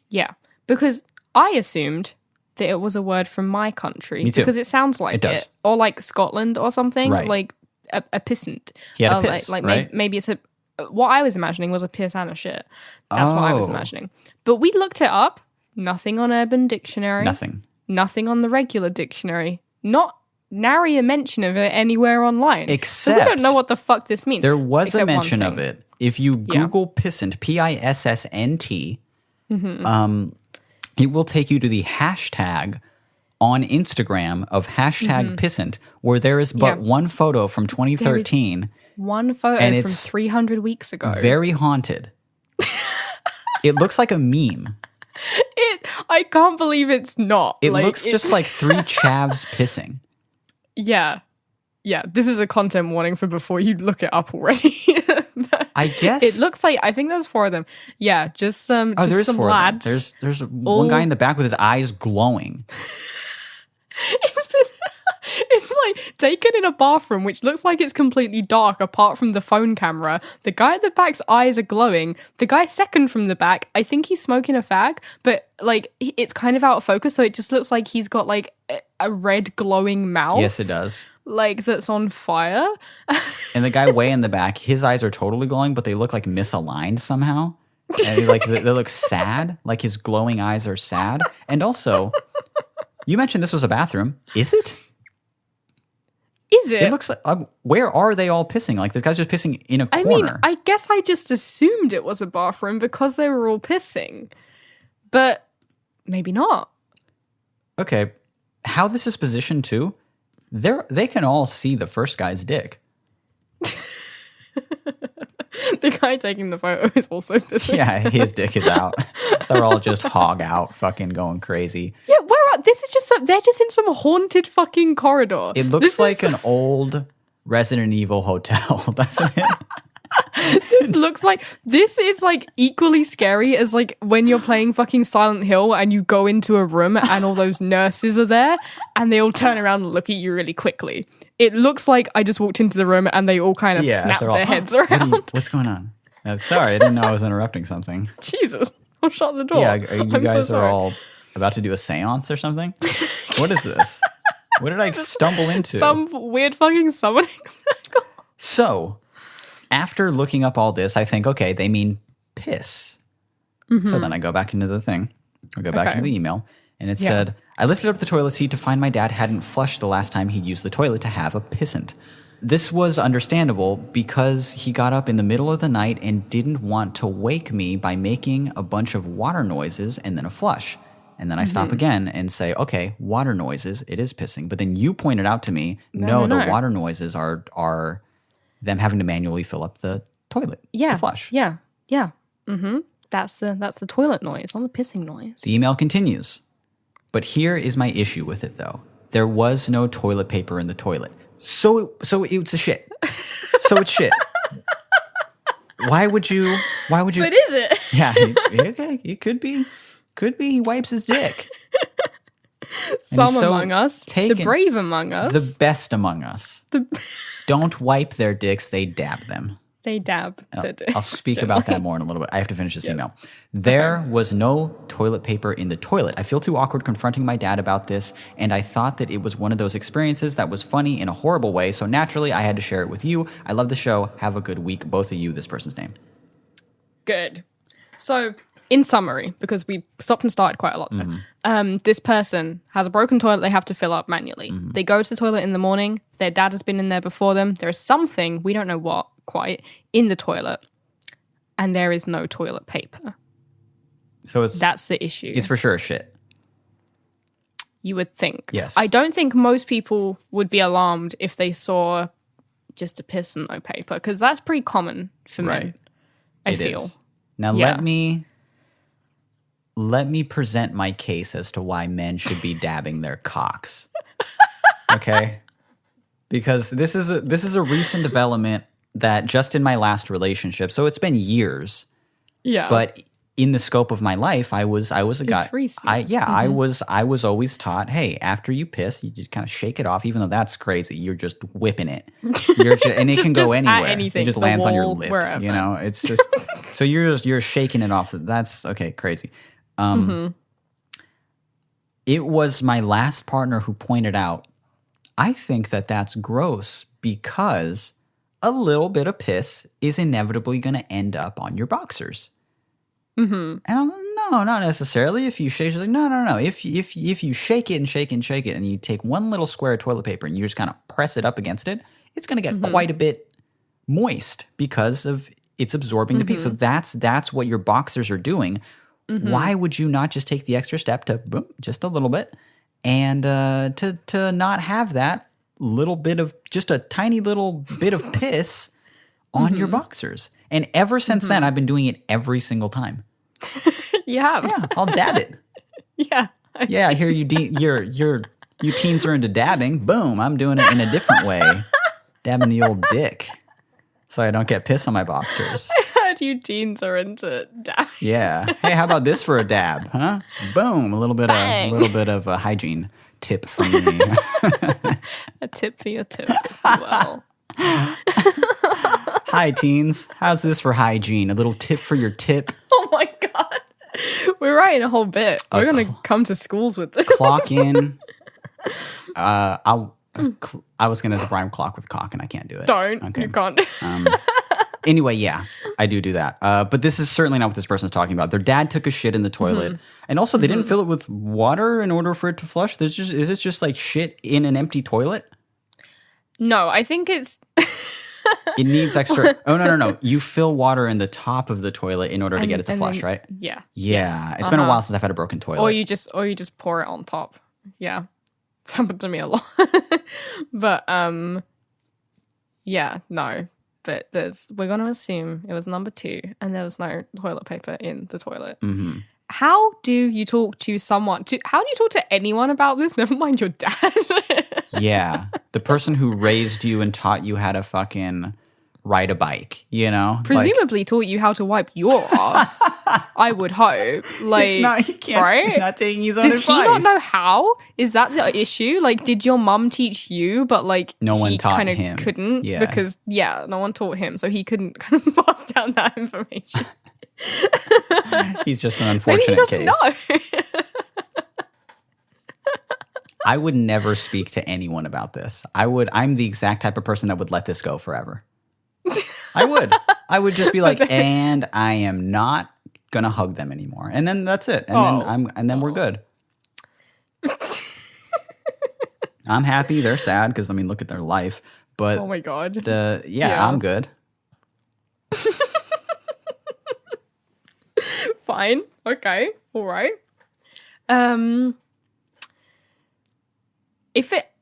yeah, because I assumed that it was a word from my country. Me too. Because it sounds like it. Or like Scotland or something. Right. Like a pissant. He had a piss, right? Maybe it's what I was imagining was a piss and a shit. That's what I was imagining. But we looked it up. Nothing on Urban Dictionary. Nothing on the regular dictionary. Not nary a mention of it anywhere online. Except... So we don't know what the fuck this means. There was a mention of it. If you Google pissnt, P-I-S-S-N-T, it will take you to the hashtag on Instagram of hashtag pissnt, where there is but one photo from 2013. One photo from 300 weeks ago. Very haunted. It looks like a meme. I can't believe it's not. It looks just like 3 chavs pissing. Yeah. Yeah, this is a content warning for before you look it up already. I guess. It looks like, I think there's 4 of them. Yeah, just some lads. There's one guy in the back with his eyes glowing. It's like taken in a bathroom, which looks like it's completely dark apart from the phone camera. The guy at the back's eyes are glowing. The guy second from the back, I think he's smoking a fag, but like it's kind of out of focus, so it just looks like he's got like a red glowing mouth. Yes, it does. Like that's on fire. And the guy way in the back, his eyes are totally glowing, but they look like misaligned somehow. And like they look sad, like his glowing eyes are sad. And also, you mentioned this was a bathroom. Is it? Is it? It looks like. Where are they all pissing? Like this guy's just pissing in a corner. I mean, I guess I just assumed it was a bathroom because they were all pissing, but maybe not. Okay, how this is positioned too? They can all see the first guy's dick. The guy taking the photo is also pissing. Yeah, his dick is out. They're all just hog out, fucking going crazy. Yeah, this is just that they're just in some haunted fucking corridor. It looks like an old Resident Evil hotel, doesn't it? This is like equally scary as like when you're playing fucking Silent Hill and you go into a room and all those nurses are there and they all turn around and look at you really quickly. It looks like I just walked into the room and they all kind of snap their heads around. What's going on? Sorry, I didn't know I was interrupting something. Jesus, I'll shut the door. Yeah, you guys are all about to do a seance or something? What is this? What did I stumble into? Some weird fucking summoning circle. So, after looking up all this, I think, okay, they mean piss. Mm-hmm. So then I go back into the thing. I go back into the email, and it said, I lifted up the toilet seat to find my dad hadn't flushed the last time he'd used the toilet to have a pissant. This was understandable because he got up in the middle of the night and didn't want to wake me by making a bunch of water noises and then a flush. And then I stop again and say, okay, water noises, it is pissing. But then you pointed out to me, no. The water noises are them having to manually fill up the toilet to flush. Yeah. Mm-hmm. That's the toilet noise, not the pissing noise. The email continues. But here is my issue with it, though. There was no toilet paper in the toilet. So it's a shit. So it's shit. Why would you? But is it? Yeah, okay. It could be. Could be he wipes his dick. Some among us, the brave among us, the best among us, don't wipe their dicks. They dab them. They dab their dicks. I'll speak about that more in a little bit. I have to finish this email. There was no toilet paper in the toilet. I feel too awkward confronting my dad about this, and I thought that it was one of those experiences that was funny in a horrible way, so naturally I had to share it with you. I love the show. Have a good week. Both of you, this person's name. Good. So, in summary, because we stopped and started quite a lot there, this person has a broken toilet they have to fill up manually. They go to the toilet in the morning. Their dad has been in there before them. There is something, we don't know what quite, in the toilet, and there is no toilet paper. So that's the issue. It's for sure shit. You would think. Yes. I don't think most people would be alarmed if they saw just a piss and no paper, because that's pretty common for men. I feel. Is. Now let me present my case as to why men should be dabbing their cocks. Okay? Because this is a recent development that just in my last relationship, so it's been years. Yeah. But in the scope of my life, I was a guy. It's recent. I was always taught, hey, after you piss, you just kind of shake it off, even though that's crazy. You're just whipping it. And it can go anywhere. Anything, it just lands on your wall, lip. wherever. You know, it's just so you're shaking it off. That's okay, crazy. It was my last partner who pointed out, I think that that's gross because a little bit of piss is inevitably going to end up on your boxers. And I'm like, no, not necessarily. If you shake, she's like, no. If you shake it and shake it and shake it, and you take one little square of toilet paper and you just kind of press it up against it, it's going to get quite a bit moist because of it's absorbing the pee. So that's what your boxers are doing. Why would you not just take the extra step to boom, just a little bit, and to not have that little bit of just a tiny little bit of piss on your boxers? And ever since then, I've been doing it every single time. Yeah, I'll dab it. I hear you teens are into dabbing. Boom, I'm doing it in a different way. Dabbing the old dick so I don't get piss on my boxers. You teens are into dabbing. Yeah. Hey, how about this for a dab, huh? Boom, a little bit of hygiene. tip from me. A tip for your tip as well. Hi, teens. How's this for hygiene? A little tip for your tip. Oh my god. We're writing a whole bit. We're going to come to schools with this. Clock in. I was going to rhyme clock with cock, and I can't do it. Don't. Okay. You can't. Anyway, yeah, I do that. But this is certainly not what this person's talking about. Their dad took a shit in the toilet. And also, they didn't fill it with water in order for it to flush. Is this just like shit in an empty toilet? No, I think it's... It needs extra... Oh, no. You fill water in the top of the toilet in order to get it to flush, then, right? Yeah. Yeah. Yes. It's been a while since I've had a broken toilet. Or you just pour it on top. Yeah. It's happened to me a lot. But, yeah, no. But we're going to assume it was number 2 and there was no toilet paper in the toilet. Mm-hmm. How do you talk to someone? How do you talk to anyone about this? Never mind your dad. Yeah. The person who raised you and taught you how to fucking ride a bike, you know? Presumably taught you how to wipe your ass. I would hope. Like, he can't, right? He's not taking his own Does advice. he not know how? Is that the issue? Like, did your mum teach you, but like No one he taught kind him. of couldn't Yeah. because no one taught him, so he couldn't kind of pass down that information. He's just an Maybe he unfortunate doesn't case. know. I would never speak to anyone about this. I'm the exact type of person that would let this go forever. I would just be like, and I am not gonna hug them anymore. And then that's it. And then we're good. I'm happy, they're sad, because I mean look at their life. But Oh my god. yeah, I'm good. Fine. Okay. All right.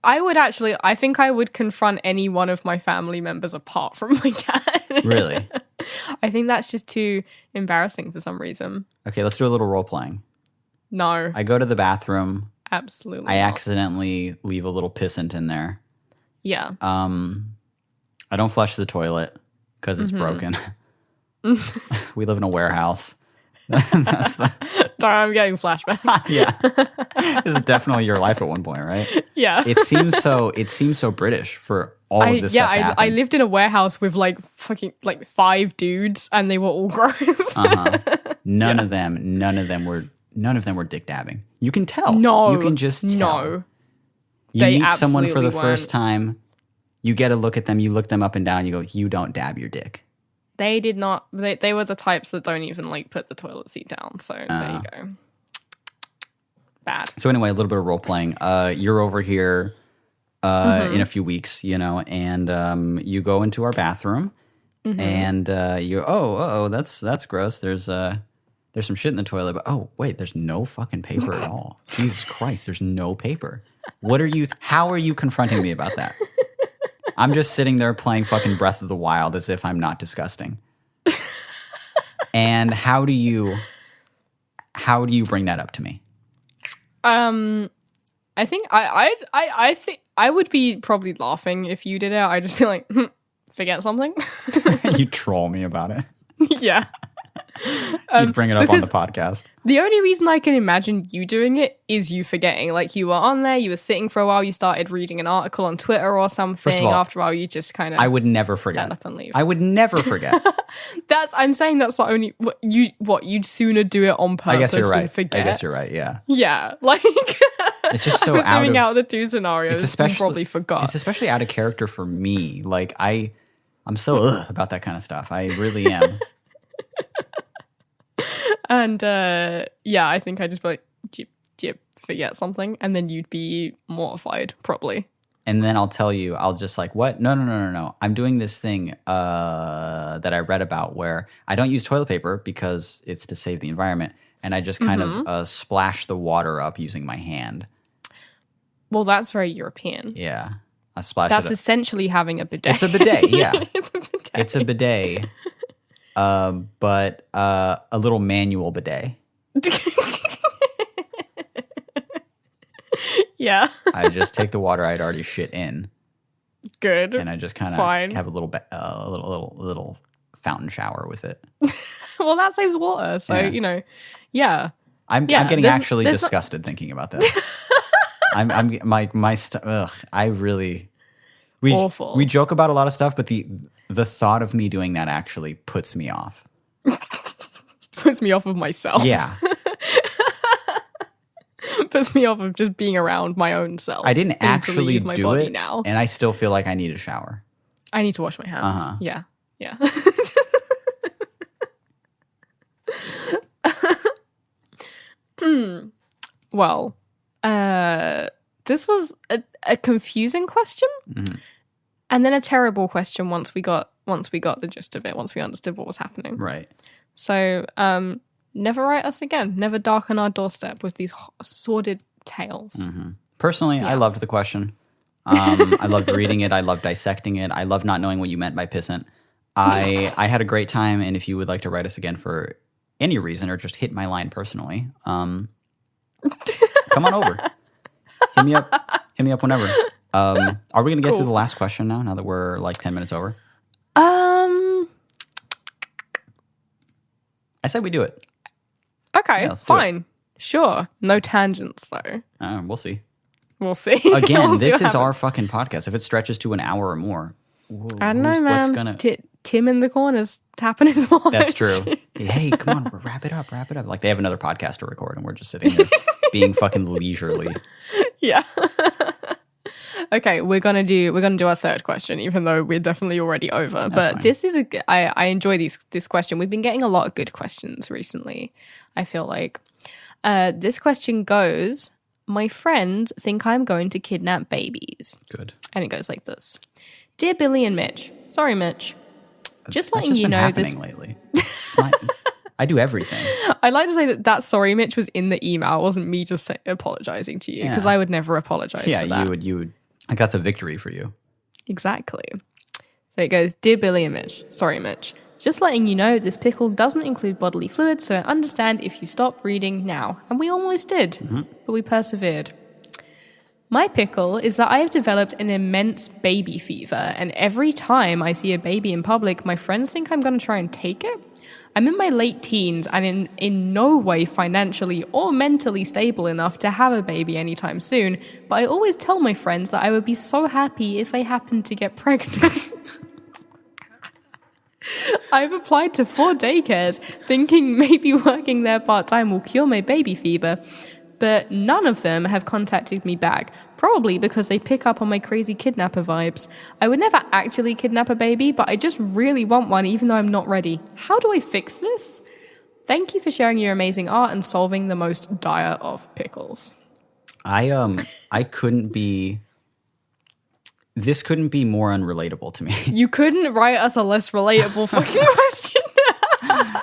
I think I would confront any one of my family members apart from my dad. Really? I think that's just too embarrassing for some reason. Okay, let's do a little role playing. No, I go to the bathroom. absolutely. I not. accidentally leave a little pissant in there. Yeah. I don't flush the toilet because it's broken. We live in a warehouse. That's the Sorry, I'm getting flashbacks. yeah. This is definitely your life at one point, right? Yeah. It seems so British for all of this stuff to happen. I lived in a warehouse with like fucking like 5 dudes, and they were all gross. None of them were dick dabbing. You can tell. No, you can just tell. No, You they meet someone for the absolutely first weren't. time. You get a look at them. You look them up and down. You go, you don't dab your dick. they did not. They were the types that don't even like put the toilet seat down. So there you go. Bad. So anyway, a little bit of role playing. You're over here in a few weeks, you know, and you go into our bathroom, and that's gross. There's some shit in the toilet, but oh wait, there's no fucking paper at all. Jesus Christ, there's no paper. How are you confronting me about that? I'm just sitting there playing fucking Breath of the Wild as if I'm not disgusting. And how do you bring that up to me? I think I think I would be probably laughing if you did it. I'd just be like, forget something. You troll me about it. Yeah. You'd bring it up on the podcast. The only reason I can imagine you doing it is you forgetting. Like, you were on there, you were sitting for a while, you started reading an article on Twitter or something. First of all, after a while, you just kind of I would never forget. stand up and leave. I would never forget. I'm saying that's the only you'd sooner do it on purpose I guess you're than right. forget. I guess you're right. Yeah. Yeah, like It's just so assuming out of the 2 scenarios, you probably forgot. It's especially out of character for me. Like I'm so about that kind of stuff. I really am. And I think I'd just be like, do you forget something? And then you'd be mortified, probably. And then I'll tell you, I'll just like, what? No. I'm doing this thing that I read about where I don't use toilet paper because it's to save the environment. And I just kind of splash the water up using my hand. Well, that's very European. Yeah. I splash That's it up. essentially having a bidet. It's a bidet, yeah. It's a bidet. It's a bidet. But a little manual bidet. Yeah. I just take the water I'd already shit in, Good. and I just kind of have a little fountain shower with it. Well, that saves water. So, Yeah. yeah. I'm getting there's actually not- disgusted thinking about this. I'm ugh, I really Awful. we joke about a lot of stuff, but the thought of me doing that actually puts me off. Puts me off of myself. Yeah. Puts me off of just being around my own self. I didn't I need to actually leave my do body it, now. and I still feel like I need a shower. I need to wash my hands. Uh-huh. Yeah. Yeah. Well, this was a confusing question, and then a terrible question once we got the gist of it, once we understood what was happening. Right. So, never write us again. Never darken our doorstep with these sordid tales. Mm-hmm. Personally, I loved the question. I loved reading it. I loved dissecting it. I loved not knowing what you meant by pissant. I had a great time, and if you would like to write us again for any reason or just hit my line personally, come on over. Hit me up. Hit me up whenever. Are we going to get to the last question now that we're like 10 minutes over? I said we do it. Okay, Yeah, fine. Sure. No tangents, though. We'll see. We'll see. Again, We'll see this what is our happens. fucking podcast. If it stretches to an hour or more, I don't know, man. What's gonna... Tim in the corner's tapping his watch. That's true. Hey, come on, wrap it up. Like they have another podcast to record, and we're just sitting here being fucking leisurely. Yeah. Okay, we're gonna do our third question, even though we're definitely already over. But fine. this is I enjoy this question. We've been getting a lot of good questions recently. I feel like this question goes: my friends think I'm going to kidnap babies. Good. And it goes like this: Dear Billy and Mitch, sorry, Mitch. Just letting That's you been know happening lately. I do everything. I'd like to say that sorry, Mitch, was in the email. It wasn't me just apologizing to you, because I would never apologize for that. Yeah, you would. Like that's a victory for you. Exactly. So it goes, Dear Billy and Mitch, sorry, Mitch. Just letting you know this pickle doesn't include bodily fluids, so I understand if you stop reading now. And we almost did, but we persevered. My pickle is that I have developed an immense baby fever, and every time I see a baby in public, my friends think I'm going to try and take it. I'm in my late teens and in no way financially or mentally stable enough to have a baby anytime soon, but I always tell my friends that I would be so happy if I happened to get pregnant. I've applied to 4 daycares, thinking maybe working there part-time will cure my baby fever, but none of them have contacted me back, probably because they pick up on my crazy kidnapper vibes. I would never actually kidnap a baby, but I just really want one even though I'm not ready. How do I fix this? Thank you for sharing your amazing art and solving the most dire of pickles. I couldn't be... This couldn't be more unrelatable to me. You couldn't write us a less relatable fucking question.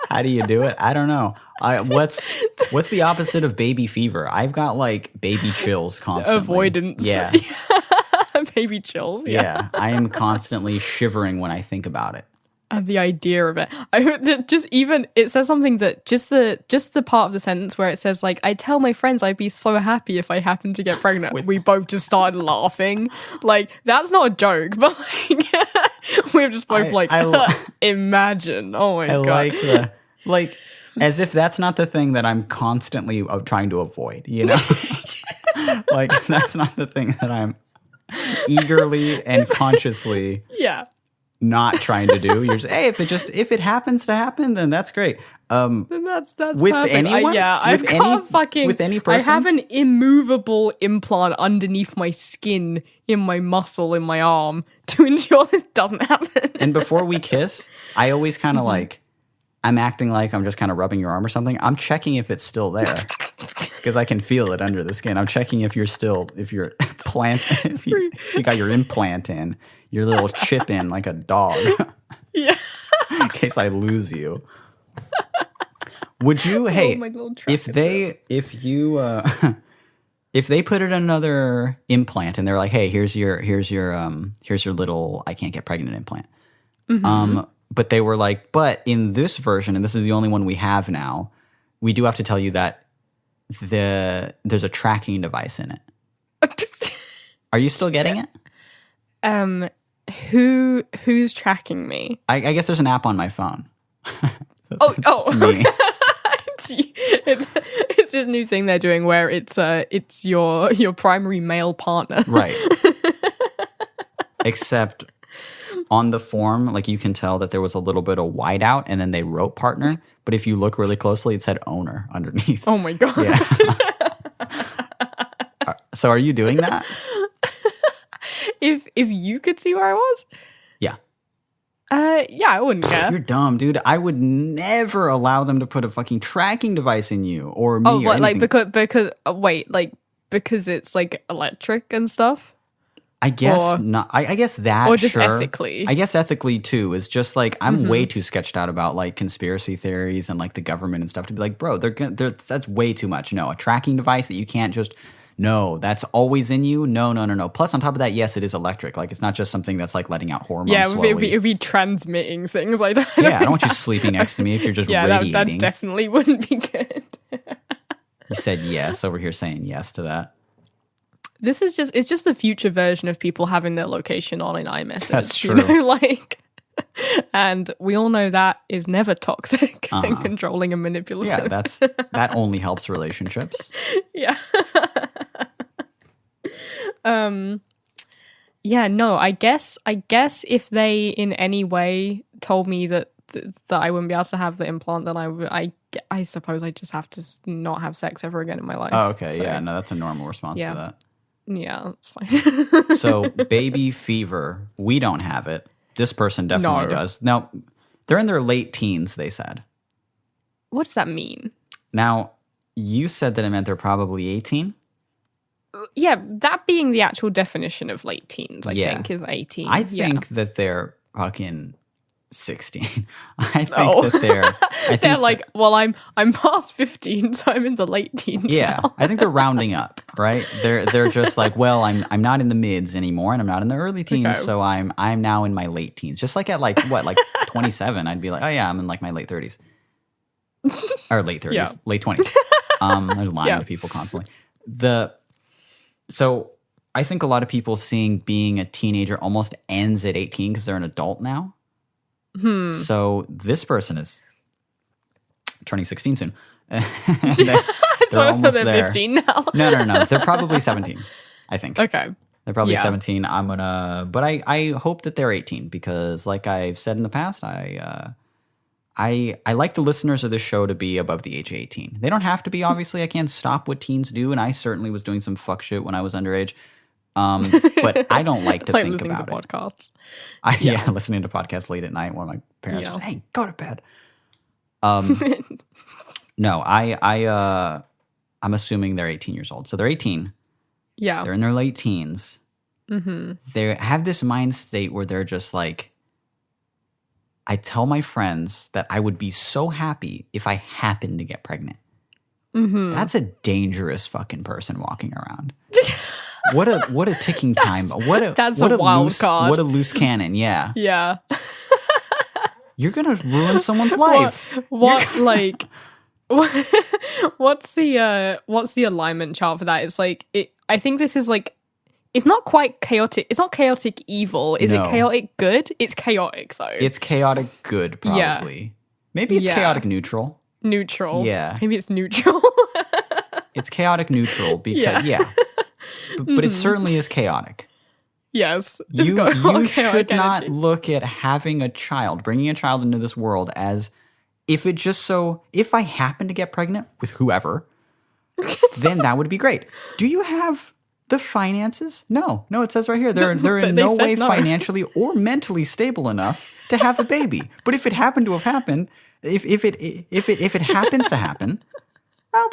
How do you do it? I don't know. What's the opposite of baby fever? I've got like baby chills constantly. Avoidance. Yeah. Baby chills. Yeah. I am constantly shivering when I think about it. And the idea of it. It says something that just the part of the sentence where it says like, I tell my friends I'd be so happy if I happened to get pregnant. We both just started laughing. Like, that's not a joke, but like we're just both imagine. Oh my God. I like as if that's not the thing that I'm constantly trying to avoid, you know? Like that's not the thing that I'm eagerly and consciously not trying to do. You're just, hey, if it happens to happen, then that's great. Then that's with perfect. anyone? With any person? I have an immovable implant underneath my skin, in my muscle, in my arm, to ensure this doesn't happen. And before we kiss, I always kind of like, I'm acting like I'm just kind of rubbing your arm or something. I'm checking if it's still there because I can feel it under the skin. I'm checking if you got your implant in, your little chip in like a dog. Yeah. In case I lose you. Would you, hey, if they put in another implant and they're like, hey, here's your little I can't get pregnant implant. But they were like, but in this version, and this is the only one we have now, we do have to tell you that there's a tracking device in it. Are you still getting it? Who's tracking me? I guess there's an app on my phone. It's me. it's It's this new thing they're doing where it's your primary male partner. Right. Except on the form, like you can tell that there was a little bit of whiteout and then they wrote partner. But if you look really closely, it said owner underneath. Oh my God. Yeah. So are you doing that? If you could see where I was? Yeah. Yeah, I wouldn't care. You're dumb, dude. I would never allow them to put a fucking tracking device in you or me. Oh, or what, like anything. because it's like electric and stuff? I guess or- not. I guess that, or just sure. ethically? I guess ethically too is just like I'm way too sketched out about like conspiracy theories and like the government and stuff to be like, bro, that's way too much. No, a tracking device that you can't just. No, that's always in you. No. Plus, on top of that, yes, it is electric. Like it's not just something that's like letting out hormones. Yeah, slowly. it'd be transmitting things. I don't want you sleeping next to me if you're just that radiating. definitely wouldn't be good. You said yes over here saying yes to that. It's just the future version of people having their location on in iMessage. That's You true. know, like, and we all know that is never toxic and controlling and manipulative. Yeah, that only helps relationships. Yeah. Yeah, no, I guess if they in any way told me that I wouldn't be able to have the implant, then I suppose I just have to not have sex ever again in my life. Oh, okay. So, Yeah, no, that's a normal response Yeah. to that. Yeah, that's fine. So, baby fever, we don't have it. This person definitely No. does. Now, they're in their late teens, they said. What does that mean? Now, you said that it meant they're probably 18. Yeah, that being the actual definition of late teens, I Yeah. think, is 18. I Yeah. think that they're fucking 16. I think Oh. that They're like, well, I'm past 15, so I'm in the late teens yeah, now. I think they're rounding up, right? They're just like, well, I'm not in the mids anymore, and I'm not in the early teens, Okay. so I'm now in my late teens. Just like at like 27, I'd be like, oh yeah, I'm in like my late 30s or late 30s, Yeah. late 20s. There's lying Yeah. to people constantly. So I think a lot of people seeing being a teenager almost ends at 18 because they're an adult now. So this person is turning 16 soon. So they're 15 now. No. They're probably 17, I think. Okay. They're probably Yeah. 17. But I hope that they're 18 because, like I've said in the past, I like the listeners of this show to be above the age of 18. They don't have to be, obviously. I can't stop what teens do, and I certainly was doing some fuck shit when I was underage. But I don't like to Like think listening about to it. podcasts. Yeah, listening to podcasts late at night where my parents are, hey, go to bed. No, I'm assuming they're 18 years old. So they're 18. Yeah. They're in their late teens. They have this mind state where they're just like, I tell my friends that I would be so happy if I happened to get pregnant. That's a dangerous fucking person walking around. What a ticking time. That's what a wild loose, card. What a loose cannon. Yeah. Yeah. You're going to ruin someone's life. What's the alignment chart for that? It's like I think this is like it's not quite chaotic. It's not chaotic evil. Is No. it chaotic good? It's chaotic though. It's chaotic good, probably. Yeah. Maybe it's Yeah. chaotic neutral. neutral. Yeah. Maybe it's neutral. It's chaotic neutral because, Yeah. But it certainly is chaotic. Yes. Just You go on should chaotic not energy. look at having a child, bringing a child into this world as if I happen to get pregnant with whoever, then that would be great. Do you have the finances? No, it says right here they're in They no said way no. financially or mentally stable enough to have a baby. But if it happened to have happened, if it happens to happen, I'll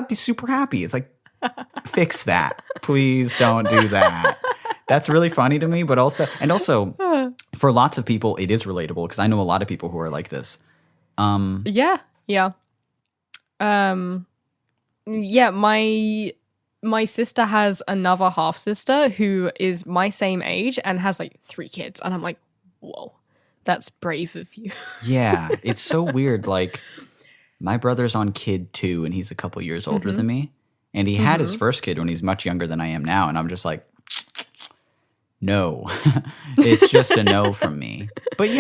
be super happy. It's like, fix that. Please don't do that. That's really funny to me, but also for lots of people it is relatable because I know a lot of people who are like this. Yeah. Yeah, my sister has another half sister who is my same age and has like 3 kids, and I'm like, whoa, that's brave of you. Yeah, it's so weird. Like, my brother's on kid 2, and he's a couple years older than me, and he had his first kid when he's much younger than I am now, and I'm just like, no, it's just a no from me. But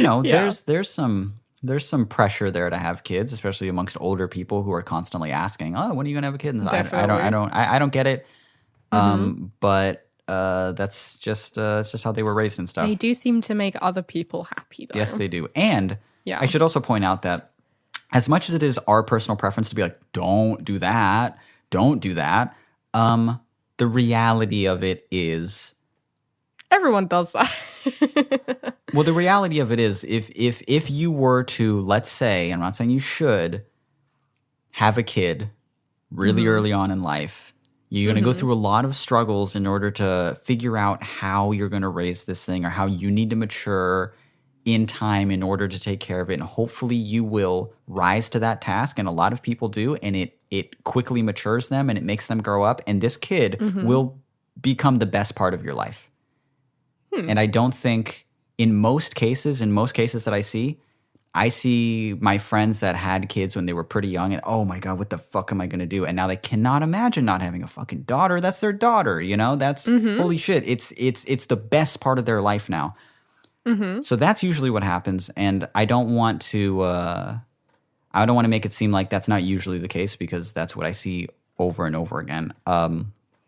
there's some there's some pressure there to have kids, especially amongst older people who are constantly asking, "Oh, when are you gonna have a kid?" And I don't get it. But that's just it's just how they were raised and stuff. They do seem to make other people happy, though. Yes, they do. And Yeah. I should also point out that as much as it is our personal preference to be like, don't do that, the reality of it is Everyone does that. well, the reality of it is if you were to, let's say, I'm not saying you should, have a kid really early on in life, you're going to go through a lot of struggles in order to figure out how you're going to raise this thing or how you need to mature in time in order to take care of it. And hopefully you will rise to that task. And a lot of people do. And it quickly matures them and it makes them grow up. And this kid will become the best part of your life. And I don't think in most cases that I see my friends that had kids when they were pretty young and, oh my God, what the fuck am I going to do? And now they cannot imagine not having a fucking daughter. That's their daughter, you know? That's holy shit. It's the best part of their life now. So that's usually what happens. And I don't want to make it seem like that's not usually the case because that's what I see over and over again.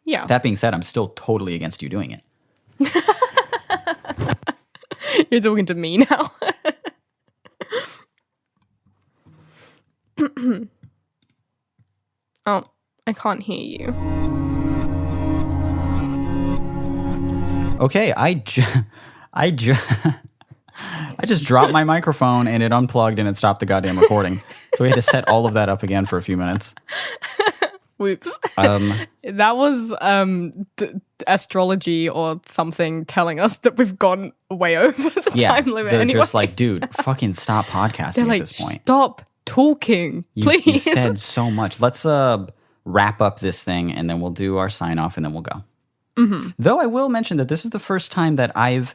Yeah. That being said, I'm still totally against you doing it. You're talking to me now. Oh, I can't hear you. Okay, I just dropped my microphone and it unplugged and it stopped the goddamn recording. So we had to set all of that up again for a few minutes. Whoops. That was astrology or something telling us that we've gone way over the time limit. They're anyway. just like, dude, fucking stop podcasting They're like, at this point. stop talking, please. You said so much. Let's wrap up this thing and then we'll do our sign off and then we'll go. Though I will mention that this is the first time that I've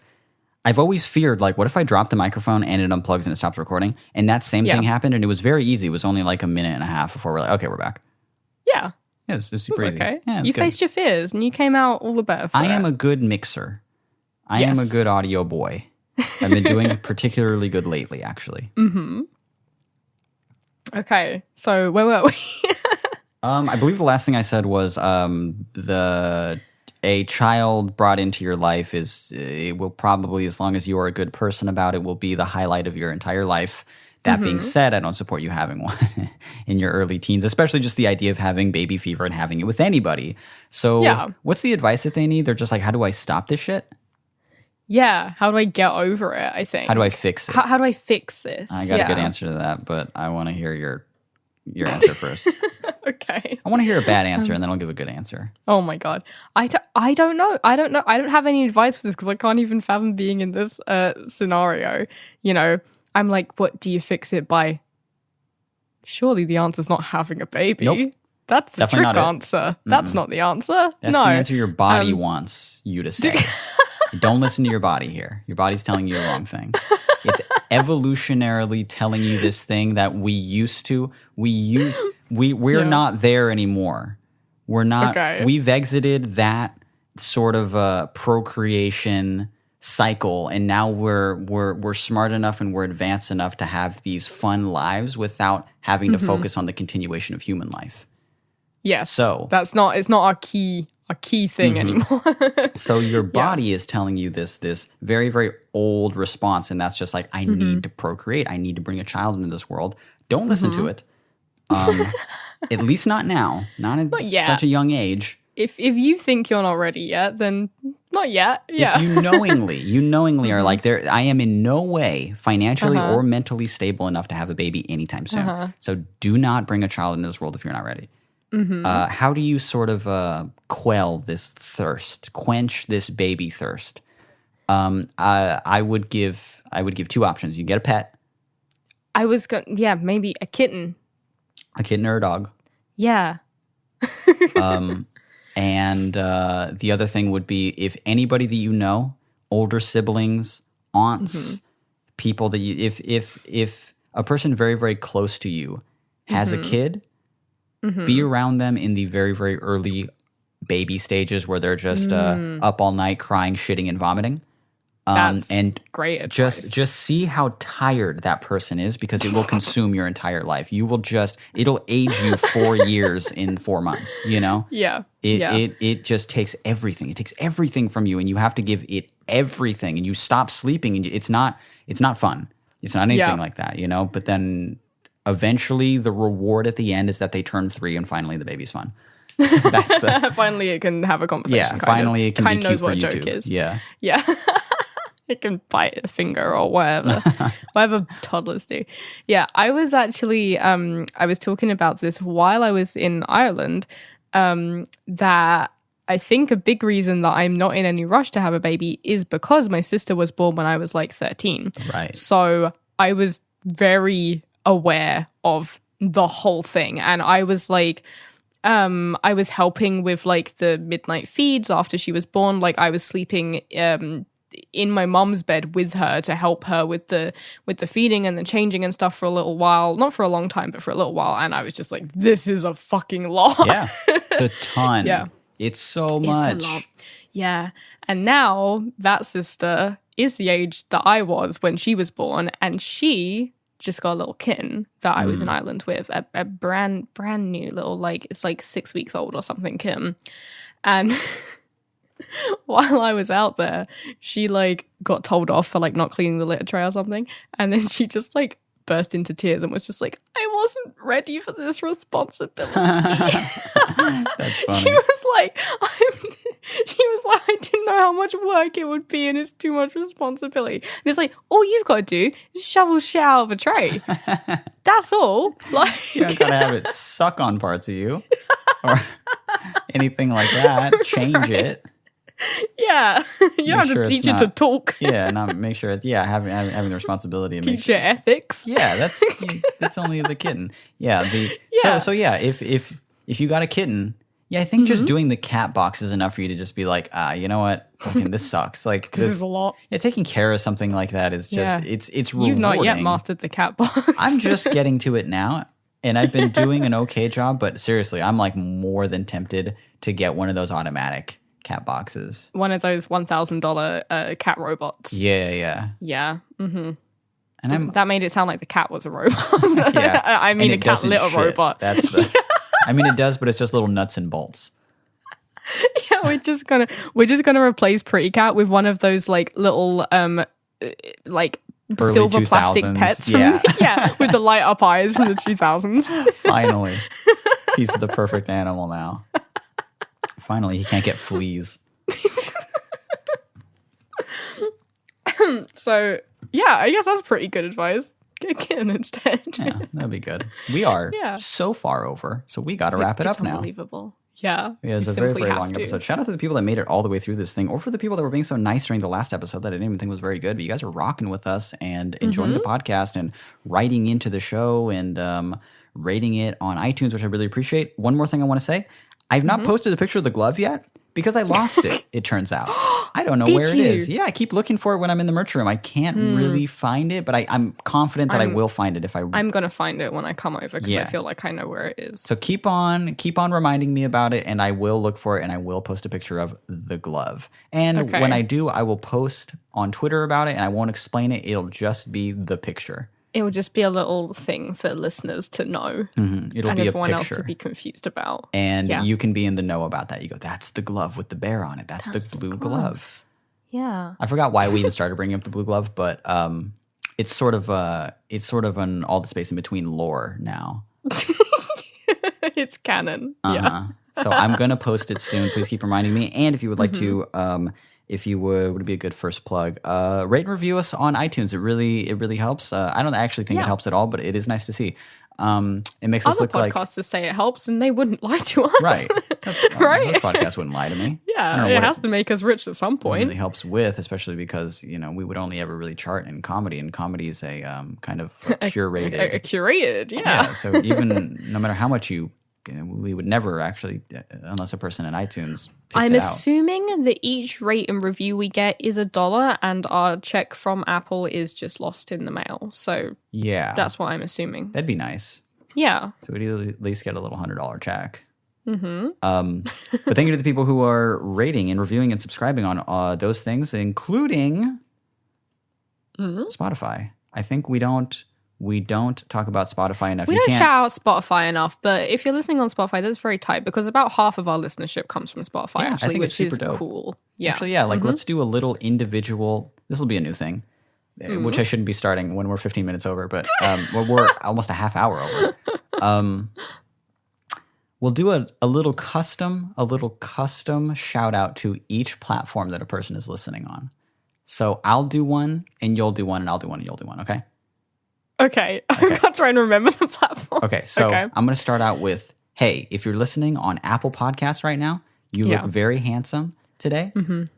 always feared, like, what if I drop the microphone and it unplugs and it stops recording? And that same thing happened and it was very easy. It was only like a minute and a half before we're like, okay, we're back. Yeah. Yeah, it was super easy. Okay. Yeah, you good. faced your fears and you came out all the better for I it. am a good mixer. I am a good audio boy. I've been doing particularly good lately, actually. Okay, so where were we? I believe the last thing I said was a child brought into your life it will probably, as long as you are a good person about it, will be the highlight of your entire life. That being said, I don't support you having one in your early teens, especially just the idea of having baby fever and having it with anybody. So what's the advice that they need? They're just like, how do I stop this shit? Yeah, how do I get over it, I think. How do I fix it? How do I fix this? I got a good answer to that, but I want to hear your answer first. Okay. I want to hear a bad answer, and then I'll give a good answer. Oh my God. I don't know. I don't have any advice for this because I can't even fathom being in this scenario. You know, I'm like, what, do you fix it by? Surely the answer's not having a baby. Nope. That's the Definitely trick not answer. That's not the answer. That's no. the answer your body wants you to say. Don't listen to your body here. Your body's telling you the wrong thing. It's evolutionarily telling you this thing that we're not there anymore. We're not. Okay. We've exited that sort of procreation cycle, and now we're smart enough and we're advanced enough to have these fun lives without having to focus on the continuation of human life. Yes. So it's not our key thing anymore. So your body is telling you this very, very old response, and that's just like, I need to procreate. I need to bring a child into this world. Don't listen to it. At least not now. Not at such a young age. If you think you're not ready yet, then not yet. Yeah. If you knowingly are like, I am in no way financially or mentally stable enough to have a baby anytime soon. So do not bring a child into this world if you're not ready. How do you sort of quell this thirst, quench this baby thirst? I would give two options. You get a pet. I was maybe a kitten. A kitten or a dog. Yeah. And the other thing would be, if anybody that you know, older siblings, aunts, people that if a person very, very close to you has a kid, be around them in the very, very early baby stages where they're just up all night crying, shitting, and vomiting. That's and great advice. just see how tired that person is, because it will consume your entire life. It'll age you 4 years in 4 months, you know? Yeah. It just takes everything. It takes everything from you, and you have to give it everything, and you stop sleeping, and it's not fun. It's not anything like that, you know? But then eventually the reward at the end is that they turn 3 and finally the baby's fun. That's finally it can have a conversation. Yeah, finally it can be cute knows for what a YouTube. joke is. Yeah. Yeah. It can bite a finger or whatever toddlers do. Yeah, I was actually I was talking about this while I was in Ireland, that I think a big reason that I'm not in any rush to have a baby is because my sister was born when I was like 13. Right. So I was very aware of the whole thing, and I was like I was helping with like the midnight feeds after she was born. Like I was sleeping in my mom's bed with her to help her with the feeding and the changing and stuff for a little while, not for a long time, but for a little while. And I was just like, this is a fucking lot. Yeah, it's a ton. Yeah, it's so much. It's a lot. Yeah, and now that sister is the age that I was when she was born, and she just got a little kitten that I was in Ireland with, a brand new little, like, it's like 6 weeks old or something, Kim. And while I was out there, she like got told off for like not cleaning the litter tray or something, and then she just like burst into tears and was just like, I wasn't ready for this responsibility. That's funny. She was like, I didn't know how much work it would be, and it's too much responsibility. And it's like, all you've got to do is shovel shit out of a tray. That's all. Like, You don't gotta have it suck on parts of you or anything like that. Change it. yeah, you don't have sure to it's teach it to not- talk. Yeah, not make sure it's having the responsibility and make Teach it ethics. Yeah, that's only the kitten. Yeah, so yeah, if you got a kitten, yeah, I think just doing the cat box is enough for you to just be like, you know what, fucking this sucks. Like This is a lot. Yeah, taking care of something like that is just it's rewarding. You've not yet mastered the cat box. I'm just getting to it now, and I've been doing an okay job. But seriously, I'm like more than tempted to get one of those automatic cat boxes. one of those $1,000 cat robots. Yeah. Yeah. Mm-hmm. And That made it sound like the cat was a robot. Yeah. I mean, a And it cat doesn't litter shit. robot. That's the. I mean, it does, but it's just little nuts and bolts. Yeah, we're just gonna replace Pretty Cat with one of those like little like Early silver plastic 2000s, pets from with the light up eyes from the 2000s. Finally, he's the perfect animal now. Finally, he can't get fleas. So yeah, I guess that's pretty good advice. Get a kitten instead. Yeah, that'd be good. We are so far over, so we got to wrap it It's up now. unbelievable. Yeah, Yeah, it's a very, very long episode. Shout out to the people that made it all the way through this thing, or for the people that were being so nice during the last episode that I didn't even think was very good. But you guys are rocking with us and enjoying the podcast and writing into the show and rating it on iTunes, which I really appreciate. One more thing I want to say. I've not posted a picture of the glove yet because I lost it, it turns out. I don't know where it is. Yeah, I keep looking for it when I'm in the merch room. I can't really find it, but I'm confident that I will find it if I... I'm going to find it when I come over because I feel like I know where it is. So keep on reminding me about it, and I will look for it, and I will post a picture of the glove. And when I do, I will post on Twitter about it, and I won't explain it. It'll just be the picture. It will just be a little thing for listeners to know. It'll and be a everyone else picture. to be confused about. And you can be in the know about that. You go, that's the glove with the bear on it. That's the blue glove. Yeah. I forgot why we even started bringing up the blue glove, but it's sort of an all the space in between lore now. It's canon. Yeah. So I'm gonna post it soon. Please keep reminding me. And if you would like to, if you would be a good first plug, rate and review us on iTunes. It really helps. I don't actually think it helps at all, but it is nice to see. It makes us Other look like podcasters say it helps, and they wouldn't lie to us. right. Right? Most podcasts wouldn't lie to me. Yeah, it has to make us rich at some point. Really helps with, especially because we would only ever really chart in comedy, and comedy is a kind of curated. A curated, yeah. Yeah. So even no matter how much we would never actually, unless a person in iTunes picked I'm it out. assuming that each rate and review we get is $1, and our check from Apple is just lost in the mail. So Yeah, that's what I'm assuming. that'd be nice. Yeah. So we'd at least get a little $100 check. But thank you to the people who are rating and reviewing and subscribing on those things, including Spotify. I think we don't talk about Spotify enough. We don't shout out Spotify enough, but if you're listening on Spotify, that's very tight because about half of our listenership comes from Spotify, Yeah, I actually, think it's which is super dope. cool. Yeah. Actually, yeah, like let's do a little individual. This will be a new thing, which I shouldn't be starting when we're 15 minutes over, but we're almost a half hour over. We'll do a little custom shout out to each platform that a person is listening on. So I'll do one, and you'll do one, and I'll do one, and you'll do one. Okay. Okay. I'm not trying to remember the platform. Okay, so I'm going to start out with, hey, if you're listening on Apple Podcasts right now, you look very handsome today,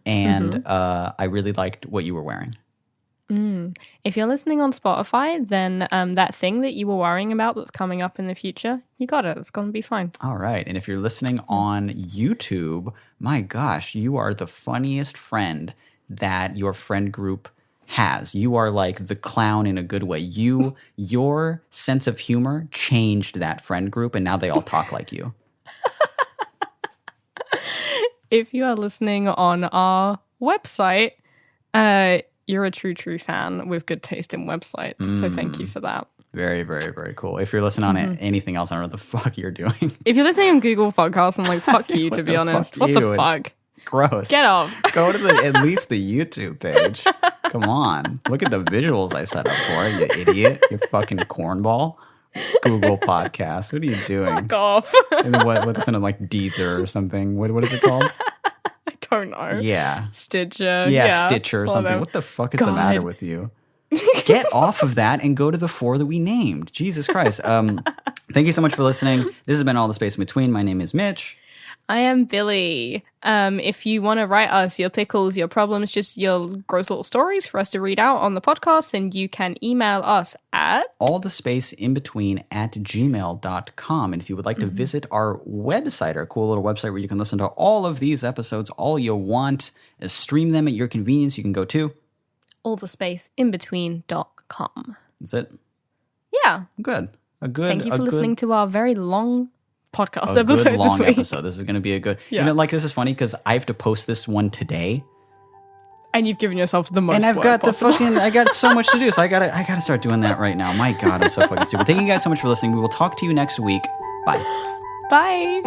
and I really liked what you were wearing. If you're listening on Spotify, then that thing that you were worrying about that's coming up in the future, you got it. It's going to be fine. All right, and if you're listening on YouTube, my gosh, you are the funniest friend that your friend group has. You are like the clown in a good way. Your sense of humor changed that friend group, and now they all talk like you. If you are listening on our website, you're a true fan with good taste in websites. So thank you for that. Very, very, very cool. If you're listening on anything else, I don't know what the fuck you're doing. If you're listening on Google Podcasts, I'm like, fuck you, to be honest. What the fuck? Gross. Get off. Go to at least the YouTube page. Come on. Look at the visuals I set up for you, idiot. You fucking cornball. Google Podcasts. What are you doing? Fuck off. And what's in it, like Deezer or something? What is it called? I don't know. Yeah. Stitcher. Yeah, Stitcher or something. What the fuck is the matter with you? Get off of that and go to the 4 that we named. Jesus Christ. Thank you so much for listening. This has been All the Space in Between. My name is Mitch. I am Billy. If you want to write us your pickles, your problems, just your gross little stories for us to read out on the podcast, then you can email us at allthespaceinbetween@gmail.com. And if you would like to visit our website, our cool little website where you can listen to all of these episodes all you want, stream them at your convenience, you can go to allthespaceinbetween.com. That's it. Yeah. Good. Thank you for listening to our very long podcast episode. Good long this week. Episode. This is going to be a good. Yeah. This is funny because I have to post this one today, and you've given yourself the most. And I've got possible. I got so much to do, so I gotta start doing that right now. My God, I'm so fucking stupid. Thank you guys so much for listening. We will talk to you next week. Bye. Bye.